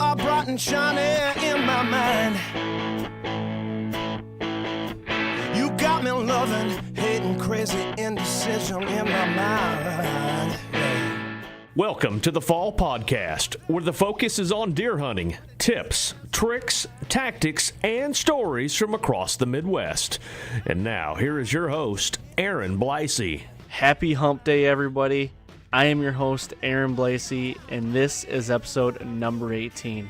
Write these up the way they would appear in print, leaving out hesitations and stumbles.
are bright and shiny in my mind. You got me loving, hating, crazy indecision in my mind. Welcome to the Fall Podcast, where the focus is on deer hunting, tips, tricks, tactics, and stories from across the Midwest. And now, here is your host, Aaron Blasey. Happy Hump Day, everybody. I am your host, Aaron Blasey, and this is episode number 18.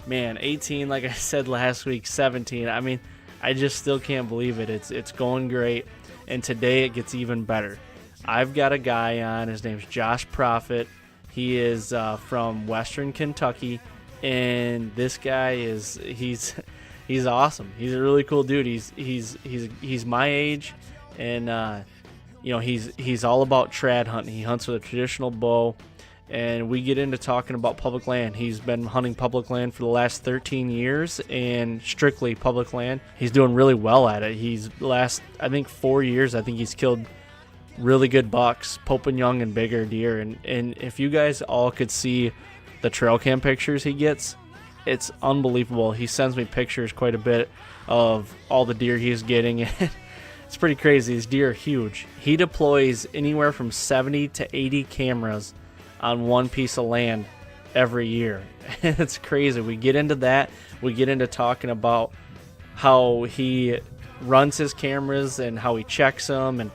Man, 18, like I said last week, 17. I mean, I just still can't believe it. It's going great, and today it gets even better. I've got a guy on. His name's Josh Profitt. He is from Western Kentucky, and this guy he's awesome. He's a really cool dude. He's my age, and he's all about trad hunting. He hunts with a traditional bow, and we get into talking about public land. He's been hunting public land for the last 13 years and strictly public land. He's doing really well at it. He's last 4 years. I think he's killed really good bucks, Pope and Young, and bigger deer. And if you guys all could see the trail cam pictures he gets, it's unbelievable. He sends me pictures quite a bit of all the deer he's getting. It's pretty crazy. These deer are huge. He deploys anywhere from 70 to 80 cameras on one piece of land every year. It's crazy. We get into that. We get into talking about how he runs his cameras and how he checks them and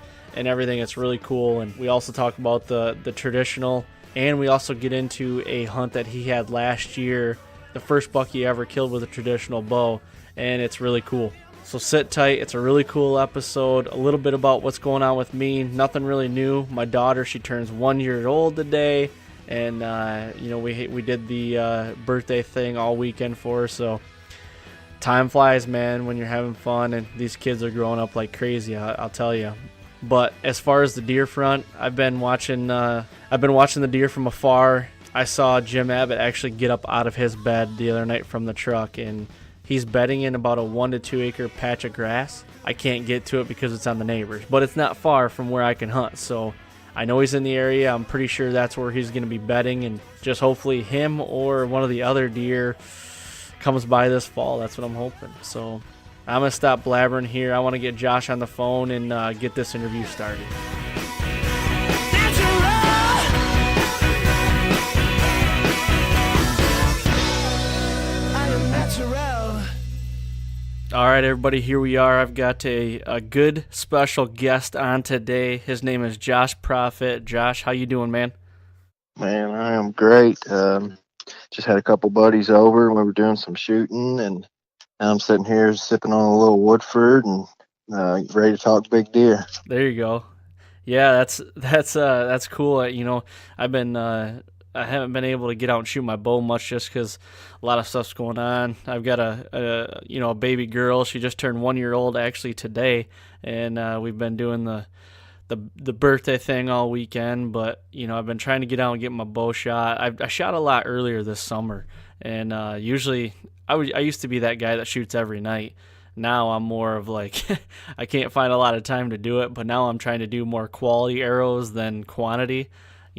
everything. It's really cool. And we also talk about the traditional, and we also get into a hunt that he had last year, the first buck he ever killed with a traditional bow, and it's really cool. So sit tight. It's a really cool episode. A little bit about what's going on with me. Nothing really new. My daughter, she turns 1 year old today, and we did the birthday thing all weekend for her. So time flies, man, when you're having fun, and these kids are growing up like crazy. I'll tell you. But as far as the deer front, I've been watching the deer from afar. I saw Jim Abbott actually get up out of his bed the other night from the truck, and he's bedding in about a 1 to 2 acre patch of grass. I can't get to it because it's on the neighbors, but it's not far from where I can hunt. So I know he's in the area. I'm pretty sure that's where he's going to be bedding, and just hopefully him or one of the other deer comes by this fall. That's what I'm hoping. So I'm going to stop blabbering here. I want to get Josh on the phone and get this interview started. All right, everybody, here we are. I've got a good special guest on today. His name is Josh Profitt. Josh, how you doing, man? Man, I am great. Just had a couple buddies over. We were doing some shooting, and I'm sitting here sipping on a little Woodford and ready to talk big deer. There you go. Yeah, that's cool. I haven't been able to get out and shoot my bow much just because a lot of stuff's going on. I've got a baby girl. She just turned 1 year old actually today, and we've been doing the birthday thing all weekend. But I've been trying to get out and get my bow shot. I shot a lot earlier this summer, and usually I used to be that guy that shoots every night. Now I'm more of like I can't find a lot of time to do it, but now I'm trying to do more quality arrows than quantity.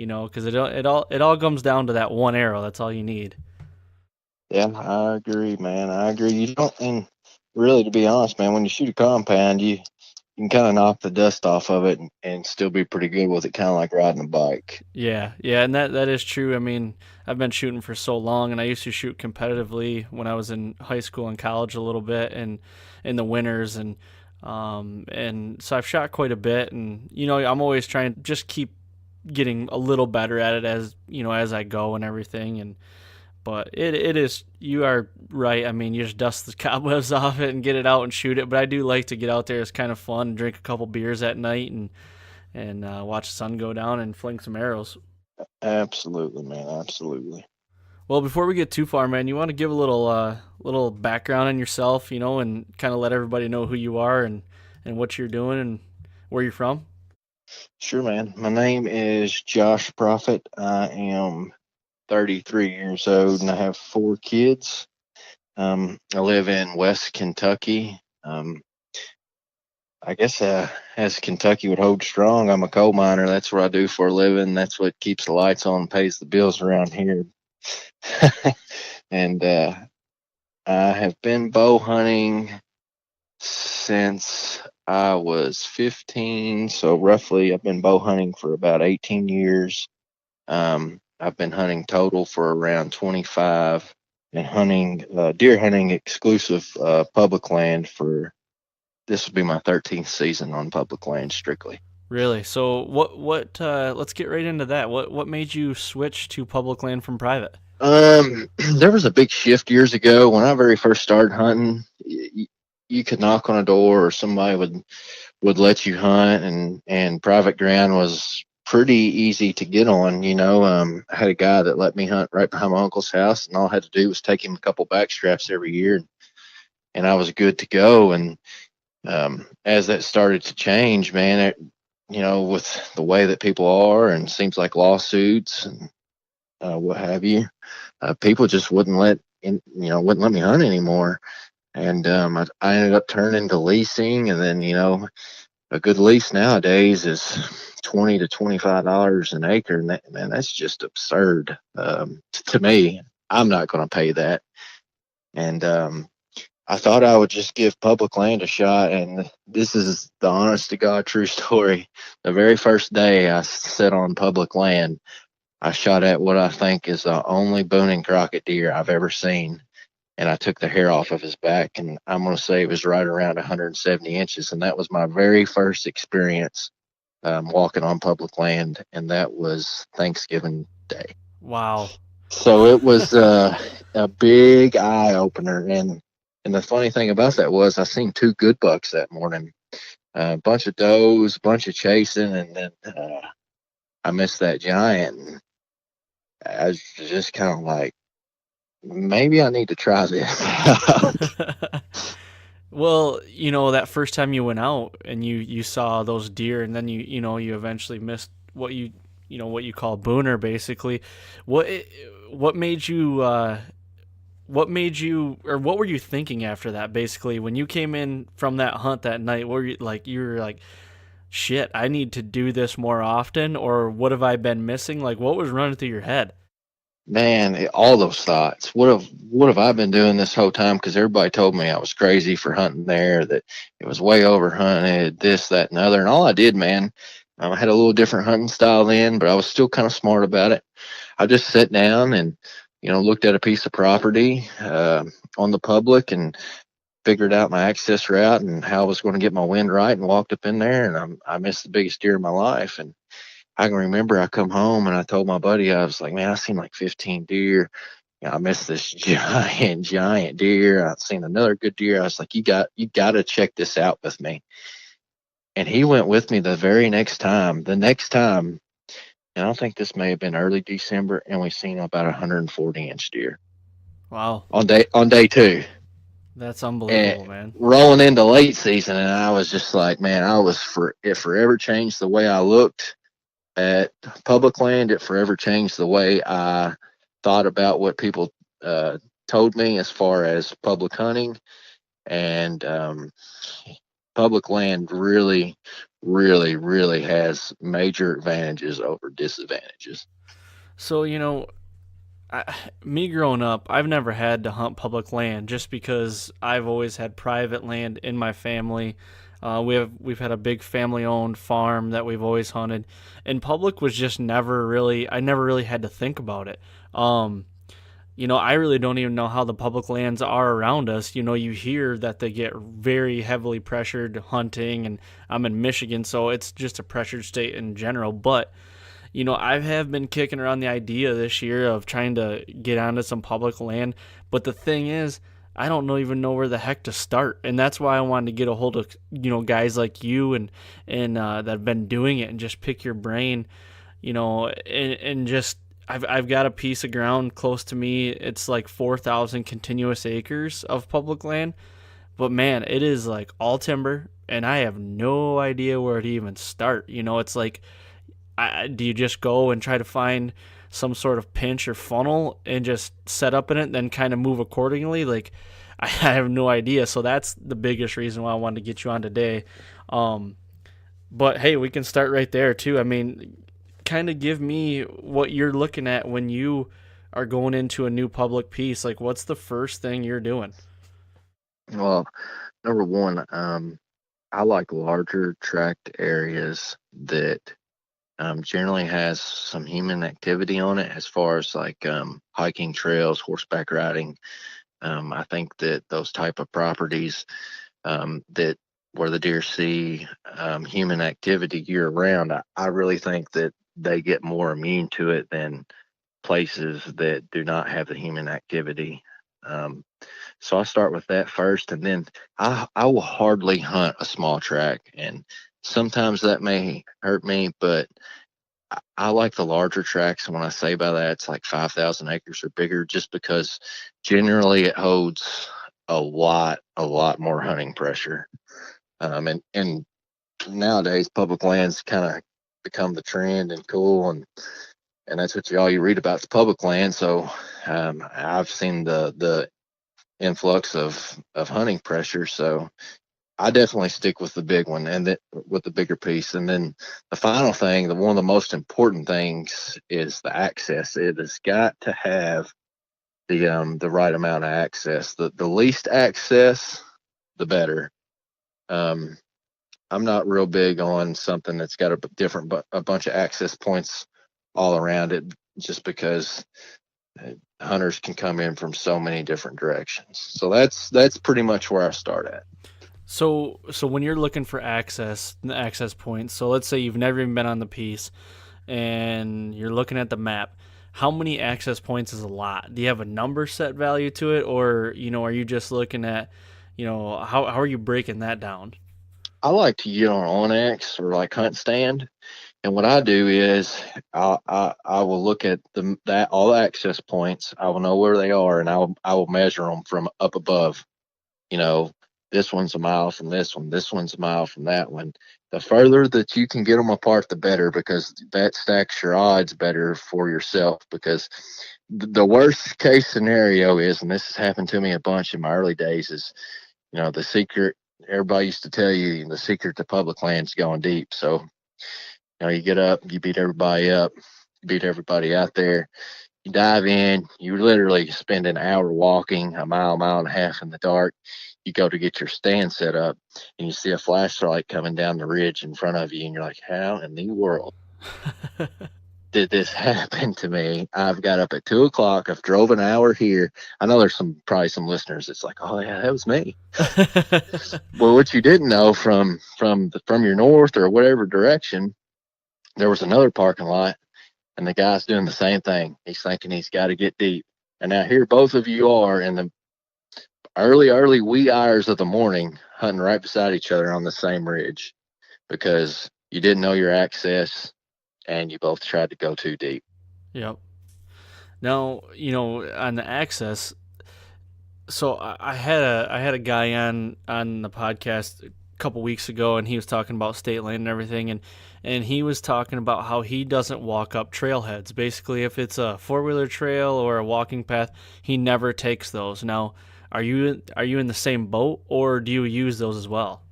Because it all comes down to that one arrow. That's all you need. Yeah, I agree, man. I agree. You don't, and really, to be honest, man, when you shoot a compound, you can kind of knock the dust off of it and still be pretty good with it, kind of like riding a bike. Yeah, and that is true. I mean, I've been shooting for so long, and I used to shoot competitively when I was in high school and college a little bit, and in the winters, and so I've shot quite a bit, and I'm always trying to just keep getting a little better at it as I go and everything. But it is, you are right. I mean, you just dust the cobwebs off it and get it out and shoot it. But I do like to get out there. It's kind of fun, drink a couple beers at night and watch the sun go down and fling some arrows. Absolutely, man. Absolutely. Well, before we get too far, man, you want to give a little background on yourself, and kind of let everybody know who you are and what you're doing and where you're from? Sure, man. My name is Josh Profitt. I am 33 years old, and I have 4 kids. I live in West Kentucky. I guess as Kentucky would hold strong, I'm a coal miner. That's what I do for a living. That's what keeps the lights on and pays the bills around here. And I have been bow hunting since I was 15. So roughly, I've been bow hunting for about 18 years. I've been hunting total for around 25, and hunting deer hunting exclusive public land for this will be my 13th season on public land strictly. Really? So what let's get right into that. What made you switch to public land from private? There was a big shift years ago when I very first started hunting. You could knock on a door, or somebody would let you hunt, and private ground was pretty easy to get on. I had a guy that let me hunt right behind my uncle's house, and all I had to do was take him a couple back straps every year, and I was good to go. And as that started to change, man, with the way that people are, and seems like lawsuits and what have you, people just wouldn't let me hunt anymore. And I ended up turning to leasing, and then a good lease nowadays is $20 to $25 an acre, and man, that's just absurd to me. I'm not going to pay that. And I thought I would just give public land a shot, and this is the honest to God true story. The very first day I set on public land, I shot at what I think is the only Boone and Crockett deer I've ever seen, and I took the hair off of his back, and I'm going to say it was right around 170 inches, and that was my very first experience walking on public land, and that was Thanksgiving Day. Wow. So it was a big eye opener, and the funny thing about that was I seen two good bucks that morning, a bunch of does, a bunch of chasing, and then I missed that giant. And I was just kind of like, maybe I need to try this. Well, that first time you went out and you saw those deer, and then you eventually missed what you call booner, basically. What made you or what were you thinking after that, basically, when you came in from that hunt that night? You were like, shit, I need to do this more often, or what have I been missing? Like, what was running through your head? Man, all those thoughts. What have I been doing this whole time? Because everybody told me I was crazy for hunting there, that it was way over hunted, this, that, and the other. And all I did, man, I had a little different hunting style then, but I was still kind of smart about it. I just sat down and looked at a piece of property on the public, and figured out my access route and how I was going to get my wind right, and walked up in there, and I missed the biggest deer of my life. And I can remember I come home and I told my buddy, I was like, man, I seen like 15 deer. I missed this giant deer. I've seen another good deer. I was like, you got to check this out with me. And he went with me the very next time. The next time, and I think this may have been early December, and we seen about 140-inch deer. Wow. On day two. That's unbelievable, And man. rolling into late season, and I was just like, man, it forever changed the way I looked at public land. It forever changed the way I thought about what people told me as far as public hunting. And public land really, really, really has major advantages over disadvantages. So, me growing up, I've never had to hunt public land just because I've always had private land in my family. We've had a big family-owned farm that we've always hunted, and public was just never really. I never really had to think about it. I really don't even know how the public lands are around us. You hear that they get very heavily pressured hunting, and I'm in Michigan, so it's just a pressured state in general. But I have been kicking around the idea this year of trying to get onto some public land. But the thing is, I don't even know where the heck to start. And that's why I wanted to get a hold of, guys like you and that have been doing it, and just pick your brain, and just, I've got a piece of ground close to me. It's like 4,000 continuous acres of public land. But man, it is like all timber, and I have no idea where to even start. It's like, do you just go and try to find some sort of pinch or funnel and just set up in it, then kind of move accordingly? Like, I have no idea. So that's the biggest reason why I wanted to get you on today. But hey, we can start right there too. I mean, kind of give me what you're looking at when you are going into a new public piece, like what's the first thing you're doing? Well, number one, I like larger tract areas that generally has some human activity on it, as far as like hiking trails, horseback riding. I think that those type of properties that where the deer see human activity year round, I really think that they get more immune to it than places that do not have the human activity. Um, so I start with that first, and then I will hardly hunt a small track, and sometimes that may hurt me, but I like the larger tracks. And when I say by that, it's like 5,000 acres or bigger, just because generally it holds a lot more hunting pressure. And nowadays public lands kind of become the trend and cool, and that's what all you read about is public land. So I've seen the influx of hunting pressure. So I definitely stick with the big one, and that with the bigger piece. And then the final thing, one of the most important things, is the access. It has got to have the right amount of access. The least access, the better. Um, I'm not real big on something that's got a bunch of access points all around it, just because hunters can come in from so many different directions. So that's pretty much where I start at. So when you're looking for the access points, so let's say you've never even been on the piece and you're looking at the map, how many access points is a lot? Do you have a number set value to it, or, are you just looking at, how are you breaking that down? I like to get on Onyx or like Hunt Stand, and what I do is I will look at that all the access points. I will know where they are, and I will measure them from up above. You know, this one's a mile from this one. This one's a mile from that one. The further that you can get them apart, the better, because that stacks your odds better for yourself. Because the worst case scenario is, and this has happened to me a bunch in my early days, is, the secret. Everybody used to tell you the secret to public land's going deep. So, you get up, you beat everybody up, you beat everybody out there. You dive in, you literally spend an hour walking a mile and a half in the dark. You go to get your stand set up, and you see a flashlight coming down the ridge in front of you, and you're like, how in the world did this happen to me? I've got up at 2 o'clock. I've drove an hour here. I know there's probably some listeners that's like, oh yeah, that was me. Well, what you didn't know, from your north or whatever direction, there was another parking lot, and the guy's doing the same thing. He's thinking he's got to get deep. And now here both of you are in the early wee hours of the morning, hunting right beside each other on the same ridge, because you didn't know your access and you both tried to go too deep. Yep. Now, on the access, so I had a guy on the podcast a couple weeks ago, and he was talking about state land and everything, and he was talking about how he doesn't walk up trailheads. Basically, if it's a 4-wheeler trail or a walking path, he never takes those. Now, are you in the same boat, or do you use those as well?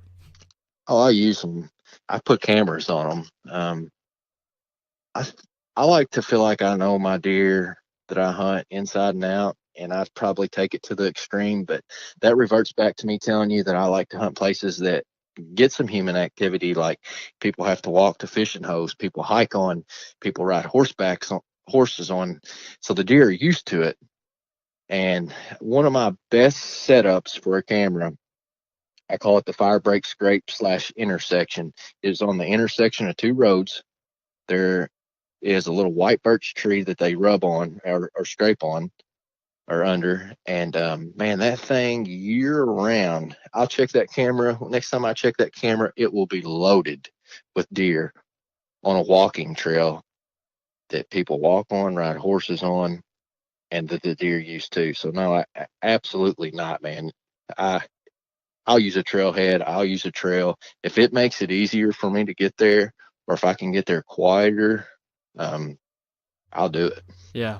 Oh, I use them. I put cameras on them. I I like to feel like I know my deer that I hunt inside and out, and I'd probably take it to the extreme, but that reverts back to me telling you that I like to hunt places that get some human activity, like people have to walk to fishing holes, people hike on, people ride horses on, so the deer are used to it. And one of my best setups for a camera, I call it the fire break scrape / intersection, is on the intersection of two roads. There is a little white birch tree that they rub on or scrape on or under. And man, that thing year round, I'll check that camera. Next time I check that camera, it will be loaded with deer on a walking trail that people walk on, ride horses on, and that the deer used to. So no, absolutely not, man. I'll use a trailhead. I'll use a trail. If it makes it easier for me to get there, or if I can get there quieter, I'll do it. Yeah,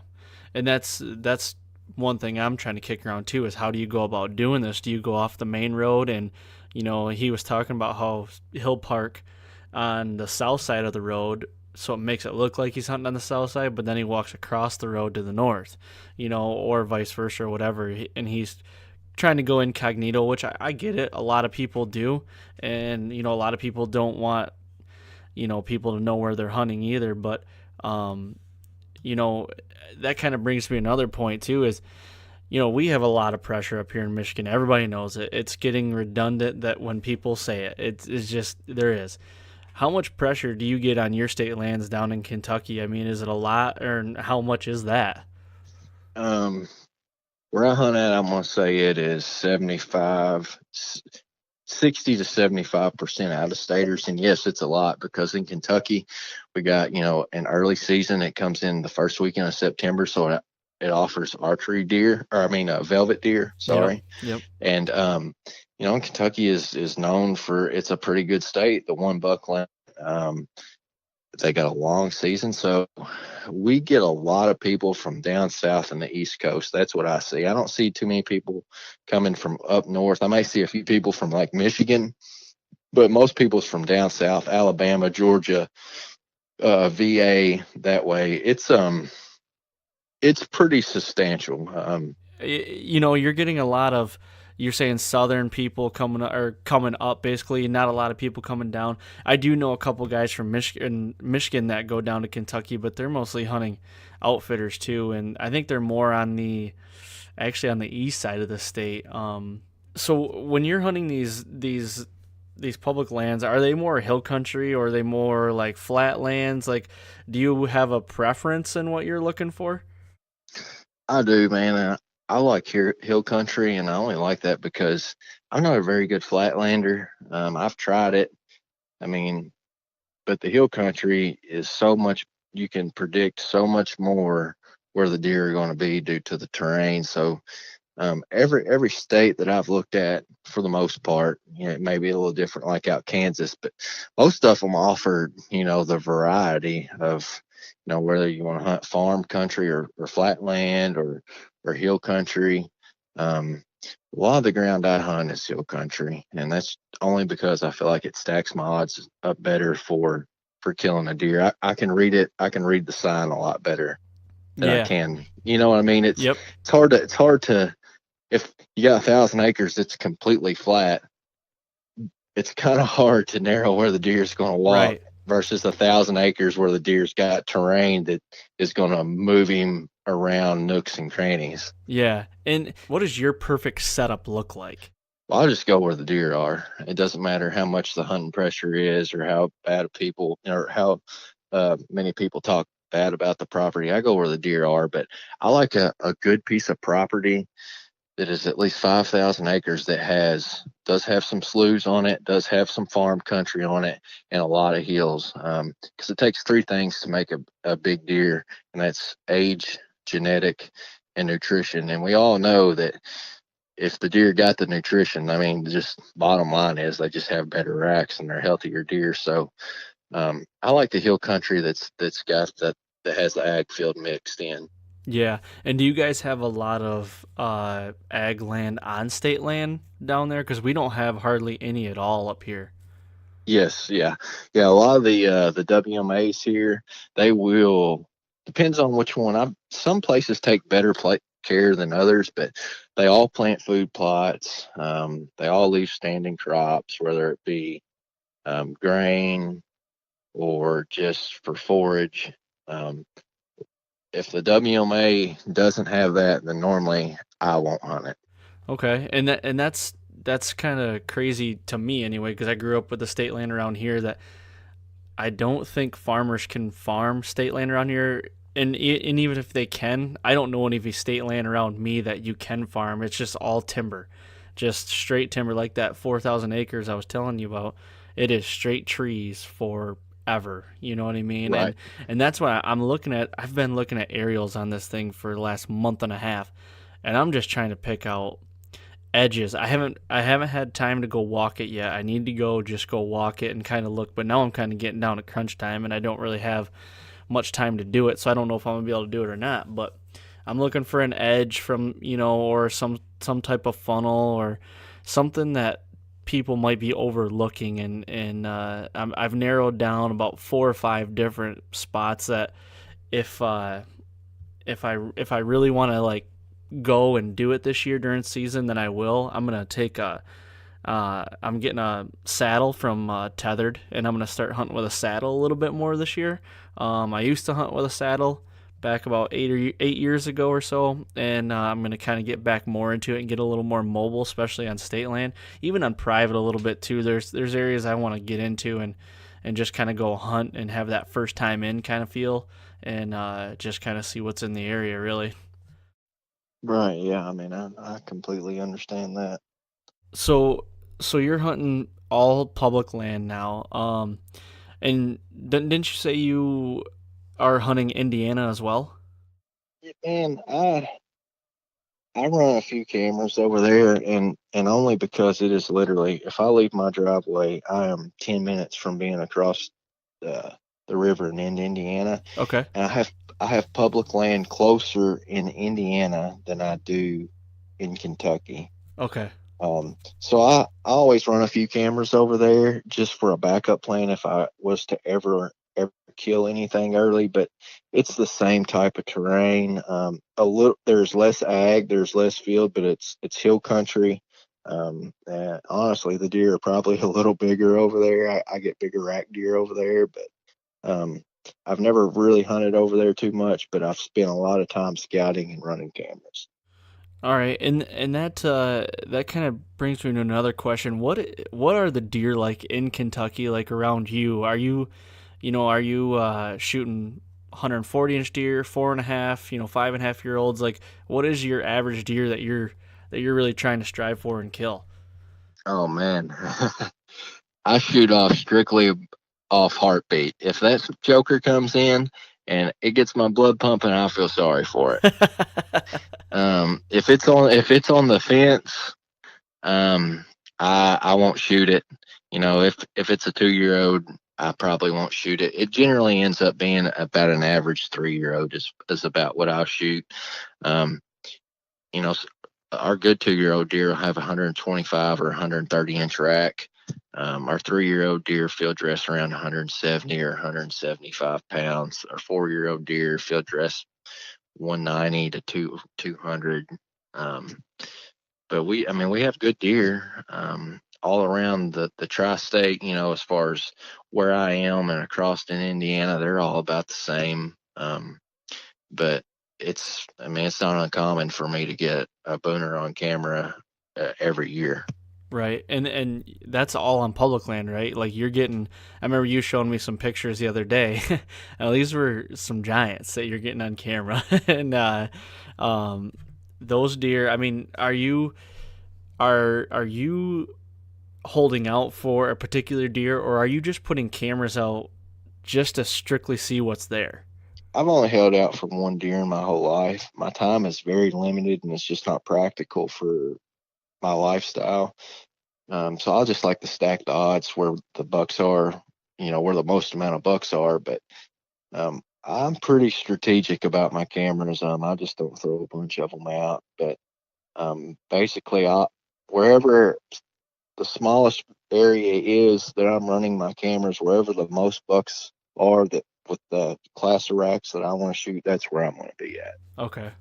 and that's one thing I'm trying to kick around too, is how do you go about doing this? Do you go off the main road? And he was talking about how he'll park on the south side of the road so it makes it look like he's hunting on the south side, but then he walks across the road to the north, or vice versa or whatever, and he's trying to go incognito, which I get it. A lot of people do, and a lot of people don't want people to know where they're hunting either. But that kind of brings me another point too is we have a lot of pressure up here in Michigan. Everybody knows it. It's getting redundant that when people say it, it's just there is. How much pressure do you get on your state lands down in Kentucky? I mean, is it a lot, or how much is that? Where I hunt at, I'm going to say it is 60 to 75% out of staters. And yes, it's a lot because in Kentucky, we got, an early season. It comes in the first weekend of September. So it offers archery deer, velvet deer. Sorry. Yep. And, Kentucky is known for, it's a pretty good state, the one buck land. They got a long season. So we get a lot of people from down south and the East Coast. That's what I see. I don't see too many people coming from up north. I may see a few people from like Michigan, but most people's from down south, Alabama, Georgia, VA, that way. It's pretty substantial. You're getting a lot of, you're saying southern people coming up basically, not a lot of people coming down. I do know a couple guys from Michigan that go down to Kentucky, but they're mostly hunting outfitters too, and I think they're more on the east side of the state. So when you're hunting these public lands, are they more hill country or are they more like flat lands? Like, do you have a preference in what you're looking for? I do, man. I like hill country, and I only like that because I'm not a very good flatlander. I've tried it. But the hill country is so much, you can predict so much more where the deer are going to be due to the terrain. So every state that I've looked at, for the most part, it may be a little different, like out Kansas, but most of them offer, the variety of, whether you want to hunt farm country or flat land or hill country. A lot of the ground I hunt is hill country, and that's only because I feel like it stacks my odds up better for killing a deer. I can read it. I can read the sign a lot better than I can. You know what I mean? It's hard to if you got 1,000 acres that's completely flat. It's kind of hard to narrow where the deer is going to walk. Right. Versus 1,000 acres where the deer's got terrain that is going to move him around nooks and crannies. Yeah. And what does your perfect setup look like? Well, I'll just go where the deer are. It doesn't matter how much the hunting pressure is or how bad people or how many people talk bad about the property. I go where the deer are, but I like a good piece of property that is at least 5,000 acres that does have some sloughs on it, does have some farm country on it, and a lot of hills. Because it takes three things to make a big deer, and that's age, genetic, and nutrition. And we all know that if the deer got the nutrition, just bottom line is they just have better racks and they're healthier deer. So I like the hill country that's got that has the ag field mixed in. Yeah. And do you guys have a lot of ag land on state land down there? Because we don't have hardly any at all up here. Yes. Yeah. A lot of the WMAs here, they will, depends on which one. Some places take better care than others, but they all plant food plots. They all leave standing crops, whether it be grain or just for forage. If the WMA doesn't have that, then normally I won't hunt it. Okay, and that's kind of crazy to me anyway, because I grew up with the state land around here that I don't think farmers can farm state land around here, and even if they can, I don't know any state land around me that you can farm. It's just all timber, just straight timber, like that 4,000 acres I was telling you about. It is straight trees for ever, you know what I mean? Right. And that's why I've been looking at aerials on this thing for the last month and a half, and I'm just trying to pick out edges. I haven't had time to go walk it yet. I need to go walk it and kind of look, but now I'm kind of getting down to crunch time and I don't really have much time to do it, so I don't know if I'm gonna be able to do it or not. But I'm looking for an edge from, or some type of funnel or something that people might be overlooking, and I've narrowed down about 4 or 5 different spots that if if I really want to like go and do it this year during season, then I will. I'm getting a saddle from Tethered, and I'm gonna start hunting with a saddle a little bit more this year. I used to hunt with a saddle back about 8 years ago or so, and I'm gonna kind of get back more into it and get a little more mobile, especially on state land, even on private a little bit too. There's areas I want to get into and just kind of go hunt and have that first time in kind of feel, and just kind of see what's in the area really. Right. Yeah. I mean, I completely understand that. So so you're hunting all public land now. And didn't you say you are hunting Indiana as well? Yeah, man, I run a few cameras over there, and only because it is literally, if I leave my driveway, I am 10 minutes from being across the river in Indiana, Okay. and I have public land closer in Indiana than I do in Kentucky. Okay. So I always run a few cameras over there just for a backup plan if I was to ever kill anything early. But it's the same type of terrain. There's less ag, there's less field, but it's hill country. And honestly, the deer are probably a little bigger over there. I get bigger rack deer over there, but I've never really hunted over there too much. But I've spent a lot of time scouting and running cameras. All right. And that kind of brings me to another question. What are the deer like in Kentucky, like around you? Are you shooting 140-inch deer, 4.5, 5.5 year olds? Like, what is your average deer that you're really trying to strive for and kill? Oh man. I shoot off strictly off heartbeat. If that joker comes in and it gets my blood pumping, I feel sorry for it. If it's on the fence, I won't shoot it. If it's a 2-year-old, I probably won't shoot it. It generally ends up being about an average 3-year-old is about what I'll shoot. Um, you know, our good 2-year-old deer will have 125 or 130-inch rack. Our 3-year-old deer field dress around 170 or 175 pounds. Our 4-year-old deer field dress 190 to 200. Um, but we have good deer all around the tri-state. As far as where I am and across in Indiana, they're all about the same. But it's not uncommon for me to get a booner on camera every year. Right. And that's all on public land, right? Like you're getting I remember you showing me some pictures the other day. Now, these were some giants that you're getting on camera. And um those deer, I mean, are you holding out for a particular deer, or are you just putting cameras out just to strictly see what's there? I've only held out for one deer in my whole life. My time is very limited, and it's just not practical for my lifestyle. So I'll just like to stack the odds where the bucks are, where the most amount of bucks are. But I'm pretty strategic about my cameras. I just don't throw a bunch of them out. But basically, wherever the smallest area is that I'm running my cameras, wherever the most bucks are that with the class of racks that I want to shoot, that's where I'm going to be at. Okay.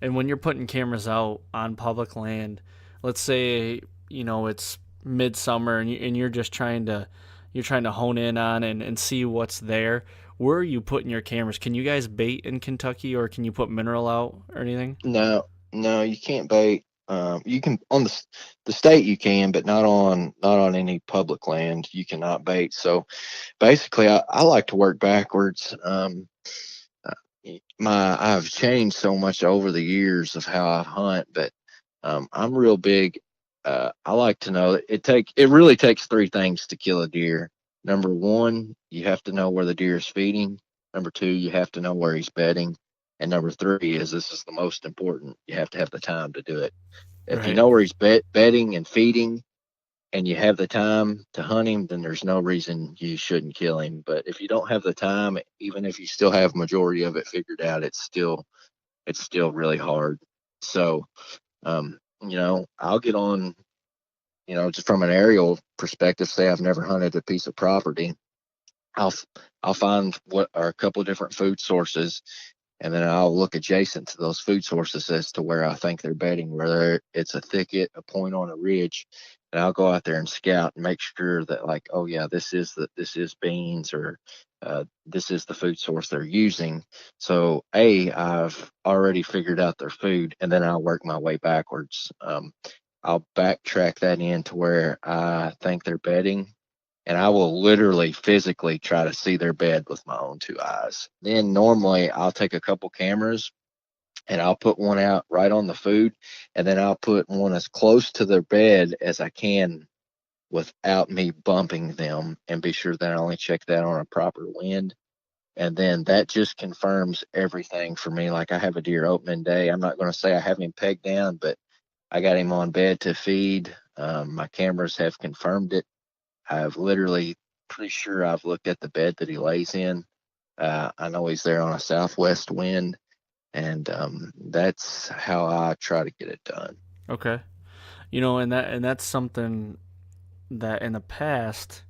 And when you're putting cameras out on public land, let's say, it's midsummer and you're just trying to hone in on and see what's there. Where are you putting your cameras? Can you guys bait in Kentucky, or can you put mineral out or anything? No, no, you can't bait. You can on the state you can, but not on any public land. You cannot bait. So basically, I like to work backwards. Uh, I've changed so much over the years of how I hunt, but I'm real big. I like to know that it really takes three things to kill a deer. Number one, you have to know where the deer is feeding. Number two, you have to know where he's bedding. And number three is this is the most important. You have to have the time to do it. If you Right. know where he's bedding and feeding, and you have the time to hunt him, then there's no reason you shouldn't kill him. But if you don't have the time, even if you still have majority of it figured out, it's still really hard. So I'll get on just from an aerial perspective, say I've never hunted a piece of property, I'll I'll find what are a couple of different food sources, and then I'll look adjacent to those food sources as to where I think they're bedding, whether it's a thicket, a point on a ridge, and I'll go out there and scout and make sure that, like, oh yeah, this is beans, or this is the food source they're using. So I've already figured out their food, and then I'll work my way backwards. I'll backtrack that in to where I think they're bedding, and I will literally physically try to see their bed with my own two eyes. Then normally I'll take a couple cameras and I'll put one out right on the food, and then I'll put one as close to their bed as I can without me bumping them, and be sure that I only check that on a proper wind. And then that just confirms everything for me. Like, I have a deer opening day. I'm not going to say I have him pegged down, but I got him on bed to feed. My cameras have confirmed it. I've literally pretty sure I've looked at the bed that he lays in. I know he's there on a southwest wind, and that's how I try to get it done. Okay. And that's something that in the past,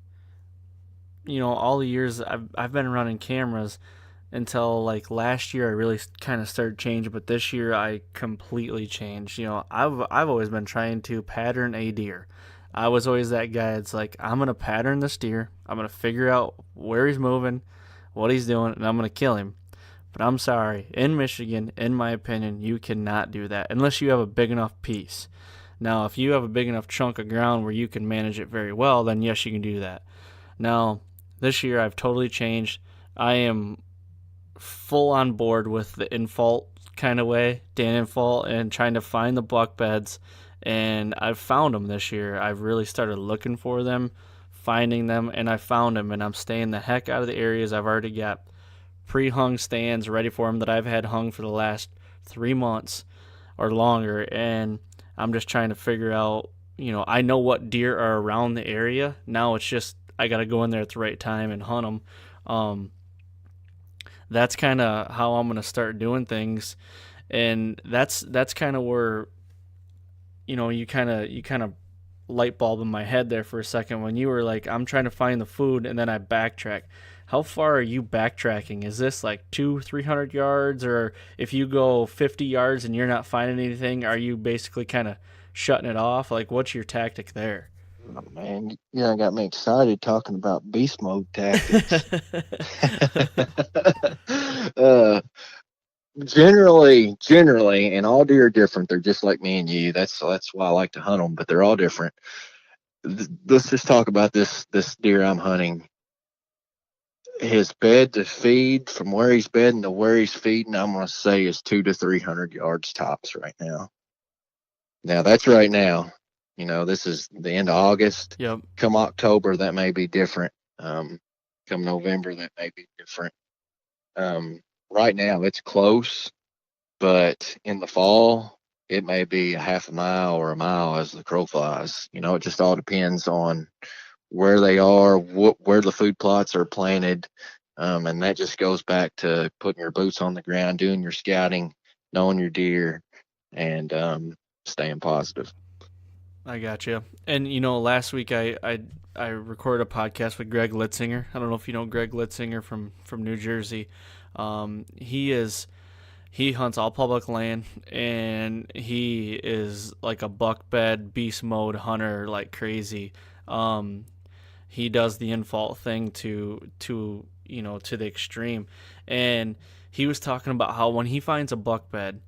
all the years I've been running cameras until like last year I really kind of started changing, but this year I completely changed. I've always been trying to pattern a deer. I was always that guy. It's like, I'm gonna pattern this deer. I'm gonna figure out where he's moving, what he's doing, and I'm gonna kill him. But I'm sorry, in Michigan, in my opinion, you cannot do that unless you have a big enough piece. Now, if you have a big enough chunk of ground where you can manage it very well, then yes, you can do that. Now, this year I've totally changed. I am full on board with the in-fault kind of way, Dan in-fault, and trying to find the buck beds. And I've found them this year. I've really started looking for them, finding them, and I found them, and I'm staying the heck out of the areas. I've already got pre-hung stands ready for them that I've had hung for the last 3 months or longer, and I'm just trying to figure out, I know what deer are around the area. Now it's just I got to go in there at the right time and hunt them. That's kind of how I'm going to start doing things, and that's kind of where, you kind of light bulb in my head there for a second when you were like, I'm trying to find the food, and then I backtrack. How far are you backtracking? Is this like 200-300 yards, or if you go 50 yards and you're not finding anything, are you basically kind of shutting it off? Like, what's your tactic there? Oh, man, got me excited talking about beast mode tactics. Generally, and all deer are different. They're just like me and you. That's why I like to hunt them, but they're all different. Let's just talk about this deer I'm hunting. His bed to feed, from where he's bedding to where he's feeding, I'm going to say is 200 to 300 yards tops right now. Now, that's right now. This is the end of August. Yep. Come October, that may be different. Come November, that may be different. Right now, it's close, but in the fall, it may be a half a mile or a mile as the crow flies. It just all depends on where they are, where the food plots are planted. And that just goes back to putting your boots on the ground, doing your scouting, knowing your deer, and staying positive. I got you. And last week I recorded a podcast with Greg Litzinger. I don't know if you know Greg Litzinger from New Jersey. He hunts all public land, and he is like a buck bed beast mode hunter like crazy. He does the in-fault thing to the extreme, and he was talking about how when he finds a buck bed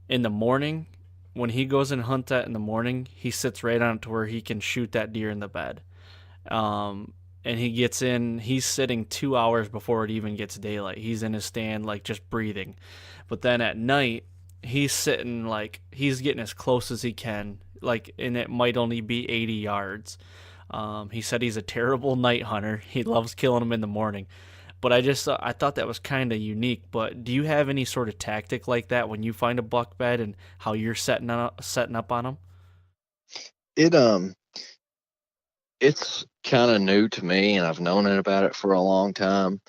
in the morning, when he goes and hunts that in the morning, he sits right on it to where he can shoot that deer in the bed. And he gets in, he's sitting 2 hours before it even gets daylight. He's in his stand, like, just breathing. But then at night, he's sitting, like, he's getting as close as he can, like, and it might only be 80 yards. He said he's a terrible night hunter. He loves killing them in the morning. But I thought that was kind of unique. But do you have any sort of tactic like that when you find a buck bed and how you're setting up on them? It's kind of new to me, and I've known about it for a long time.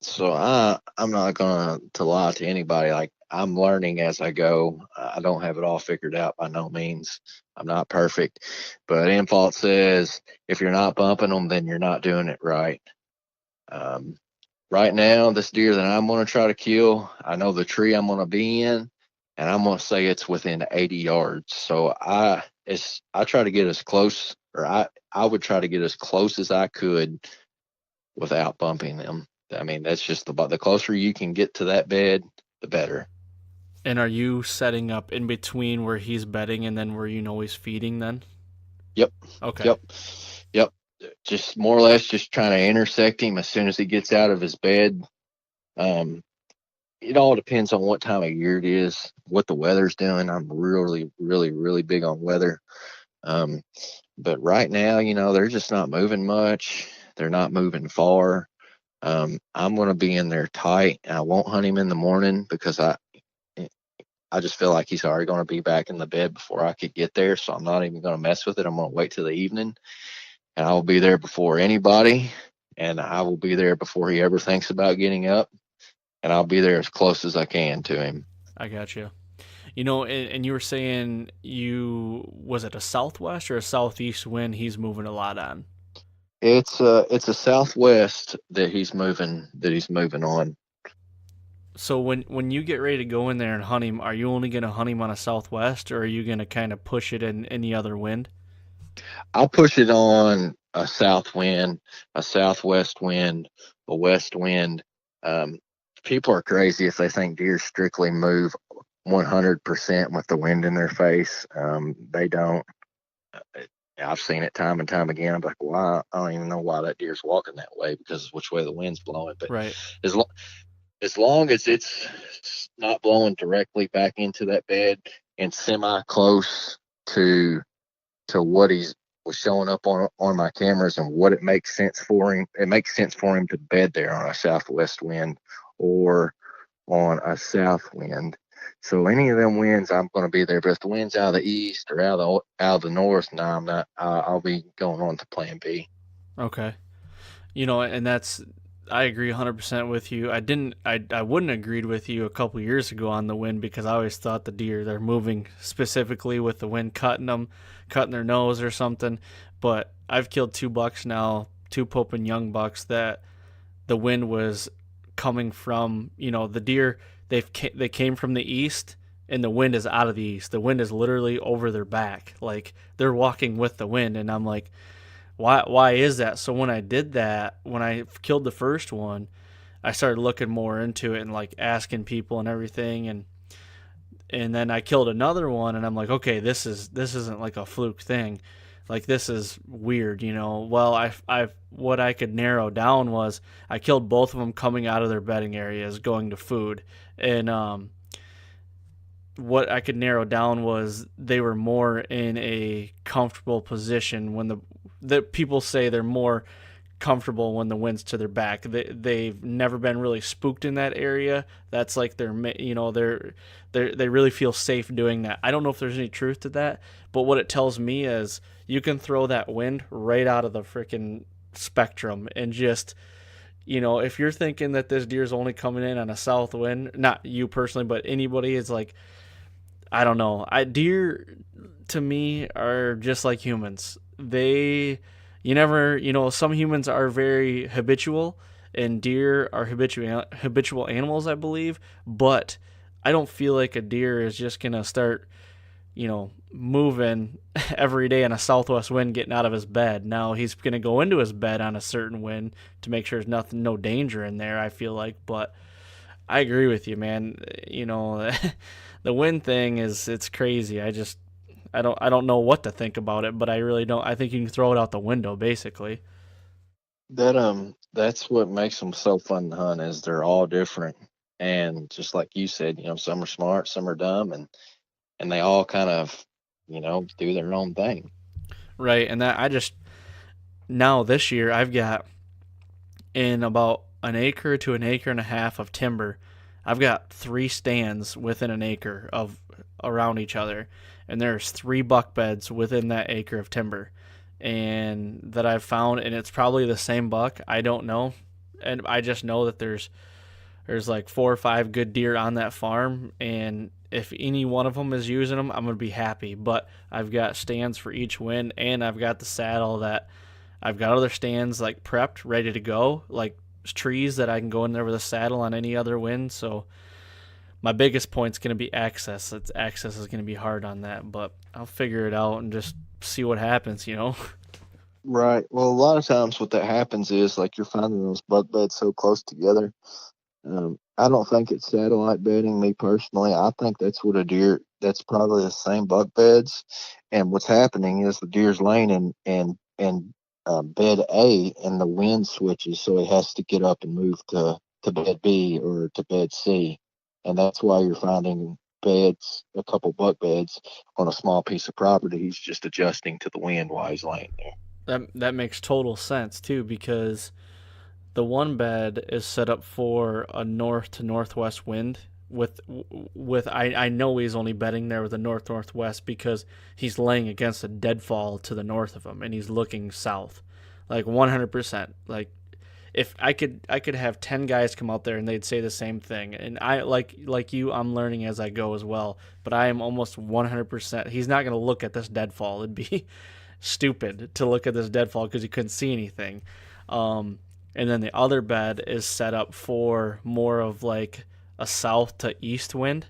So I'm not gonna lie to anybody. Like, I'm learning as I go. I don't have it all figured out by no means. I'm not perfect, but Infault says if you're not bumping them, then you're not doing it right. Right now, this deer that I'm going to try to kill, I know the tree I'm going to be in, and I'm going to say it's within 80 yards. So I try to get as close, or I would try to get as close as I could without bumping them. I mean, that's just the closer you can get to that bed, the better. And are you setting up in between where he's bedding and then where you know he's feeding then? Yep. Okay. Yep. Just more or less just trying to intersect him as soon as he gets out of his bed. It all depends on what time of year it is, what the weather's doing. I'm really, really, really big on weather. But right now, they're just not moving much. They're not moving far. I'm going to be in there tight. I won't hunt him in the morning because I just feel like he's already going to be back in the bed before I could get there. So I'm not even going to mess with it. I'm going to wait till the evening, and I will be there before anybody, and I will be there before he ever thinks about getting up, and I'll be there as close as I can to him. I got you. And you were saying was it a southwest or a southeast wind he's moving a lot on? It's a southwest that he's moving on. So when you get ready to go in there and hunt him, are you only going to hunt him on a southwest, or are you going to kind of push it in any other wind? I'll push it on a south wind, a southwest wind, a west wind. People are crazy if they think deer strictly move 100% with the wind in their face. They don't. I've seen it time and time again. I'm like, why? I don't even know why that deer's walking that way because of which way the wind's blowing. But Right. as long as it's not blowing directly back into that bed and semi close to what he's was showing up on my cameras and what it makes sense for him. It makes sense for him to bed there on a southwest wind or on a south wind. So any of them winds, I'm going to be there. But if the wind's out of the east or out of the north, no, I'm not. I'll be going on to Plan B. Okay. And I agree 100% with you. I wouldn't agreed with you a couple years ago on the wind because I always thought the deer, they're moving specifically with the wind cutting their nose or something. But I've killed 2 bucks now, 2 Pope and Young bucks that the wind was coming from, the deer, they came from the east and the wind is out of the east. The wind is literally over their back. Like they're walking with the wind. And I'm like, why is that? So when I did that, when I killed the first one, I started looking more into it and like asking people and everything, and then I killed another one and I'm like, okay, this isn't like a fluke thing. Like this is weird, Well, I what I could narrow down was I killed both of them coming out of their bedding areas going to food. And what I could narrow down was they were more in a comfortable position when the people say they're more comfortable when the wind's to their back. They've never been really spooked in that area. That's like they really feel safe doing that. I don't know if there's any truth to that, but what it tells me is you can throw that wind right out of the freaking spectrum and just, if you're thinking that this deer's only coming in on a south wind, not you personally, but anybody, is like, I don't know. Deer to me are just like humans. Some humans are very habitual, and deer are habitual animals, I believe. But I don't feel like a deer is just gonna start, moving every day in a southwest wind, getting out of his bed. Now he's gonna go into his bed on a certain wind to make sure there's no danger in there, I feel like. But I agree with you, man. The wind thing it's crazy. I don't know what to think about it, but I really don't. I think you can throw it out the window, basically. That's what makes them so fun to hunt is they're all different, and just like you said, some are smart, some are dumb, and they all kind of, do their own thing. Right, and now this year I've got in about an acre to an acre and a half of timber. I've got 3 stands within an acre of around each other, and there's 3 buck beds within that acre of timber, and that I've found, and it's probably the same buck. I don't know, and I just know that there's There's like 4 or 5 good deer on that farm, and if any one of them is using them, I'm gonna be happy. But I've got stands for each wind, and I've got the saddle that I've got other stands like prepped, ready to go, like trees that I can go in there with a saddle on any other wind. So my biggest point's gonna be access. Access is gonna be hard on that, but I'll figure it out and just see what happens. Right. Well, a lot of times what that happens is like you're finding those buck beds so close together. I don't think it's satellite bedding, me personally. I think that's what a deer, that's probably the same buck beds. And what's happening is the deer's laying in bed A and the wind switches. So it has to get up and move to bed B or to bed C. And that's why you're finding beds, a couple buck beds on a small piece of property. He's just adjusting to the wind while he's laying there. That makes total sense too, because the one bed is set up for a north to northwest wind. I know he's only bedding there with a north northwest because he's laying against a deadfall to the north of him and he's looking south, like 100%. Like if I could have 10 guys come out there and they'd say the same thing, and I like you, I'm learning as I go as well. But I am almost 100%. He's not going to look at this deadfall. It'd be stupid to look at this deadfall because he couldn't see anything. And then the other bed is set up for more of like a south to east wind.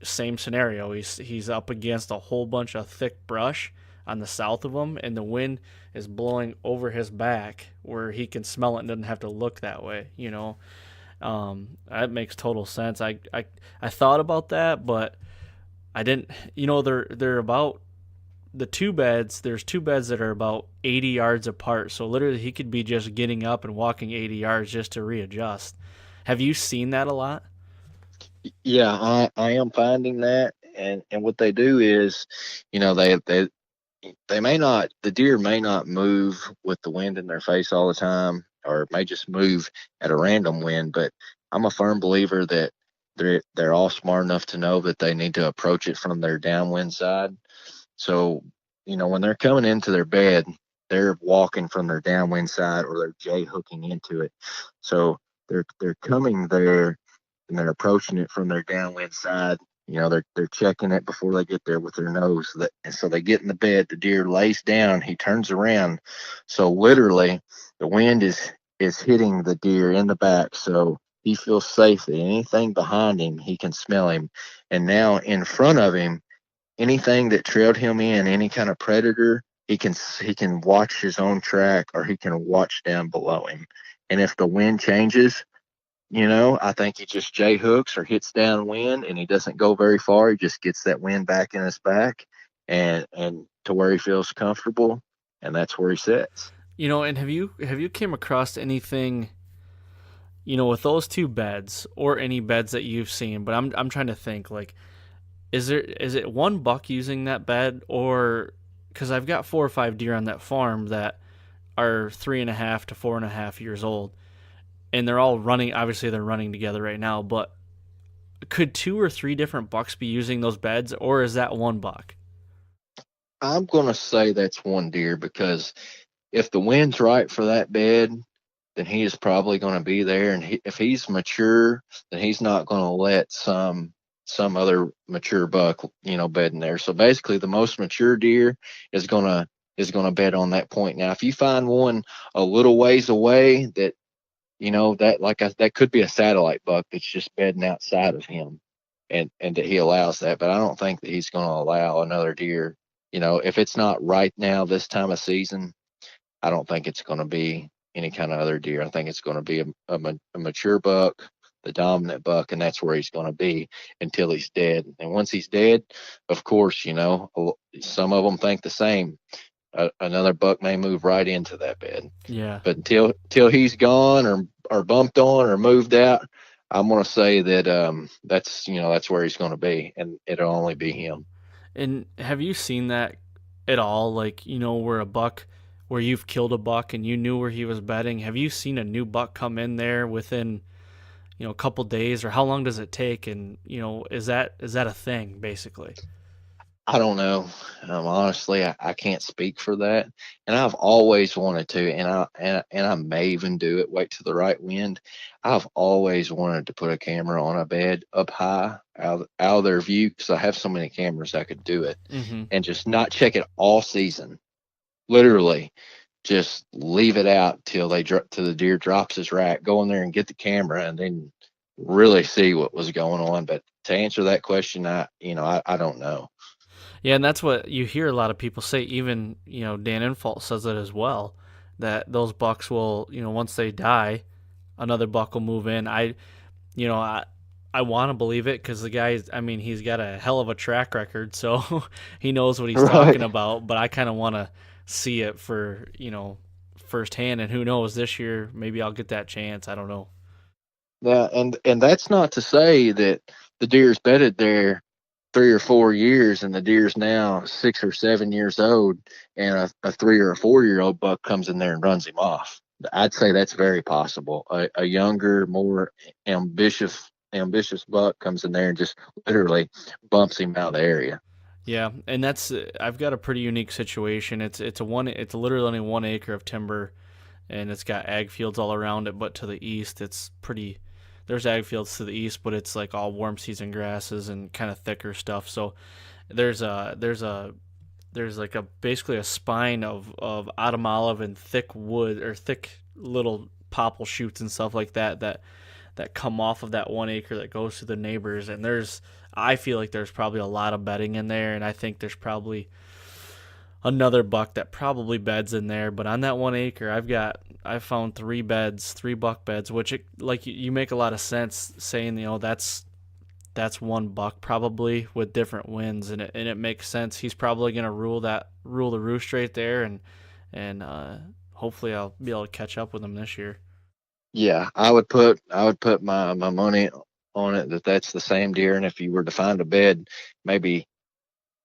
Same scenario. He's up against a whole bunch of thick brush on the south of him, and the wind is blowing over his back where he can smell it and doesn't have to look that way. That makes total sense. I thought about that, but I didn't. They're about the two beds. There's two beds that are about 80 yards apart. So literally, he could be just getting up and walking 80 yards just to readjust. Have you seen that a lot? Yeah, I am finding that, and what they do is, they may not, the deer may not move with the wind in their face all the time, or it may just move at a random wind. But I'm a firm believer that they're all smart enough to know that they need to approach it from their downwind side. So, when they're coming into their bed, they're walking from their downwind side or they're J hooking into it. So they're coming there and they're approaching it from their downwind side. They're checking it before they get there with their nose. And so they get in the bed, the deer lays down, he turns around. So literally the wind is hitting the deer in the back. So he feels safe that anything behind him, he can smell him. And now in front of him, anything that trailed him in, any kind of predator, he can watch his own track or he can watch down below him. And if the wind changes, I think he just J hooks or hits downwind and he doesn't go very far. He just gets that wind back in his back and to where he feels comfortable, and that's where he sits. And have you came across anything, with those two beds or any beds that you've seen? But I'm trying to think, like, is it one buck using that bed, or because I've got 4 or 5 deer on that farm that are 3.5 to 4.5 years old. And they're all running. Obviously, they're running together right now. But could 2 or 3 different bucks be using those beds, or is that one buck? I'm going to say that's one deer, because if the wind's right for that bed, then he is probably going to be there. And if he's mature, then he's not going to let some other mature buck, bed in there. So basically, the most mature deer is going to bed on that point. Now, if you find one a little ways away that that could be a satellite buck that's just bedding outside of him, and that he allows that. But I don't think that he's going to allow another deer. If it's not right now this time of season, I don't think it's going to be any kind of other deer. I think it's going to be a mature buck, the dominant buck, and that's where he's going to be until he's dead. And once he's dead, of course, some of them think the same. Another buck may move right into that bed. Yeah. But until he's gone or bumped on or moved out, I'm going to say that that's where he's going to be, and it'll only be him. And have you seen that at all? Like, where you've killed a buck and you knew where he was bedding. Have you seen a new buck come in there within, a couple days, or how long does it take? And, is that a thing basically? I don't know. Honestly, I can't speak for that. And I've always wanted to, and I may even do it. Wait till the right wind. I've always wanted to put a camera on a bed up high, out of their view, because I have so many cameras I could do it, Mm-hmm. and just not check it all season. Literally, just leave it out till till the deer drops his rack. Go in there and get the camera, and then really see what was going on. But to answer that question, I don't know. Yeah, and that's what you hear a lot of people say. Even Dan Infalt says it as well, that those bucks will once they die, another buck will move in. You know I I want to believe it because the guy, I mean, he's got a hell of a track record, so he knows what he's talking Right. about. But I kind of want to see it for firsthand, and who knows, this year maybe I'll get that chance. I don't know. Now, and that's not to say that the deer's bedded there 3 or 4 years, and the deer's now 6 or 7 years old, and a 3 or 4 year old buck comes in there and runs him off. I'd say that's very possible. A younger, more ambitious buck comes in there and just literally bumps him out of the area. Yeah, and that's I've got a pretty unique situation. It's literally only 1 acre of timber, and it's got ag fields all around it. But to the east, it's pretty. There's ag fields to the east, but it's like all warm season grasses and kind of thicker stuff. So there's like a basically a spine of autumn olive and thick wood or thick little popple shoots and stuff like that come off of that 1 acre that goes to the neighbors. And I feel like there's probably a lot of bedding in there, and I think there's probably another buck that probably beds in there. But on that 1 acre, I found three buck beds, which like you make a lot of sense saying that's one buck probably with different winds, and it makes sense. He's probably gonna rule the roost right there, and hopefully I'll be able to catch up with him this year. Yeah, I would put my money on it that that's the same deer. And if you were to find a bed, maybe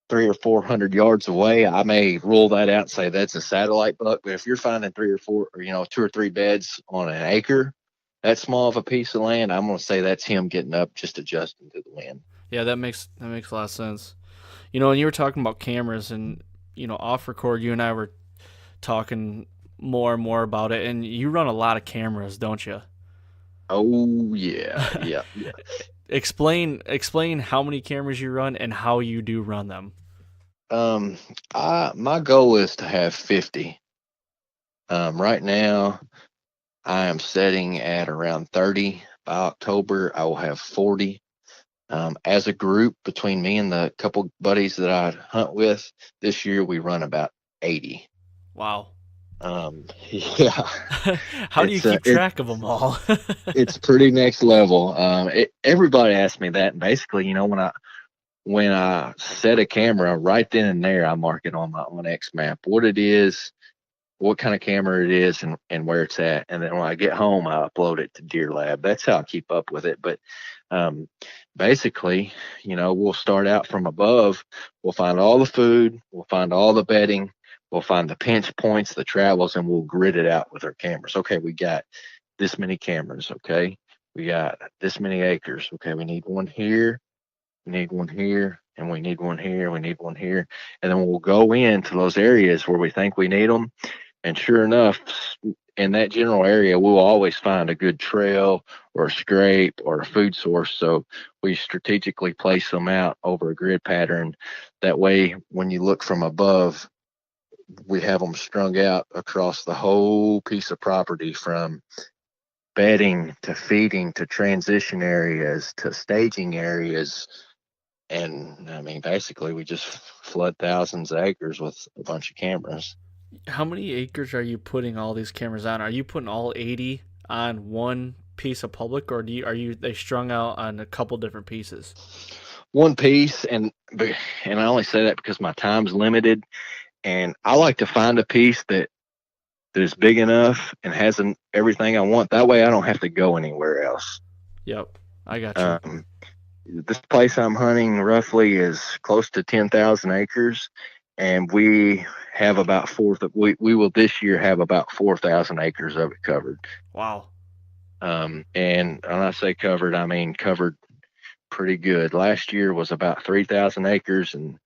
300 or 400 yards away, I may rule that out and say that's a satellite buck. But if you're finding three or four, or 2 or 3 beds on an acre, that small of a piece of land, I'm going to say that's him getting up, just adjusting to the wind. Yeah, that makes a lot of sense. And you were talking about cameras, and off record, you and I were talking more and more about it, and you run a lot of cameras, don't you? Oh yeah, yeah, yeah. Explain how many cameras you run and how you do run them. Um, my goal is to have 50. Right now, I am setting at around 30. By October, I will have 40. As a group, between me and the couple buddies that I hunt with, this year we run about 80. Wow. Yeah, How do you it's keep track of them all? it's pretty next level. Everybody asks me that, and basically, when I set a camera right then and there, I mark it on my OnX map, what it is, what kind of camera it is, and where it's at. And then when I get home, I upload it to Deer Lab. That's how I keep up with it. But um, basically, we'll start out from above. We'll find all the food, we'll find all the bedding, we'll find the pinch points, the travels, and we'll grid it out with our cameras. Okay, we got this many cameras. Okay, we got this many acres. Okay, we need one here, we need one here, and we need one here, we need one here. And then we'll go into those areas where we think we need them, and sure enough, in that general area, we'll always find a good trail or a scrape or a food source. So we strategically place them out over a grid pattern. That way, when you look from above, we have them strung out across the whole piece of property, from bedding to feeding to transition areas to staging areas. And I mean, basically, we just flood thousands of acres with a bunch of cameras. How many acres are you putting all these cameras on? Are you putting all 80 on one piece of public, or are you they strung out on a couple different pieces? One piece, and I only say that because my time's limited, and I like to find a piece that is big enough and has everything I want. That way, I don't have to go anywhere else. Yep, I got you. This place I'm hunting roughly is close to 10,000 acres, and we have about we will this year have about 4,000 acres of it covered. Wow. And when I say covered, I mean covered pretty good. Last year was about 3,000 acres, and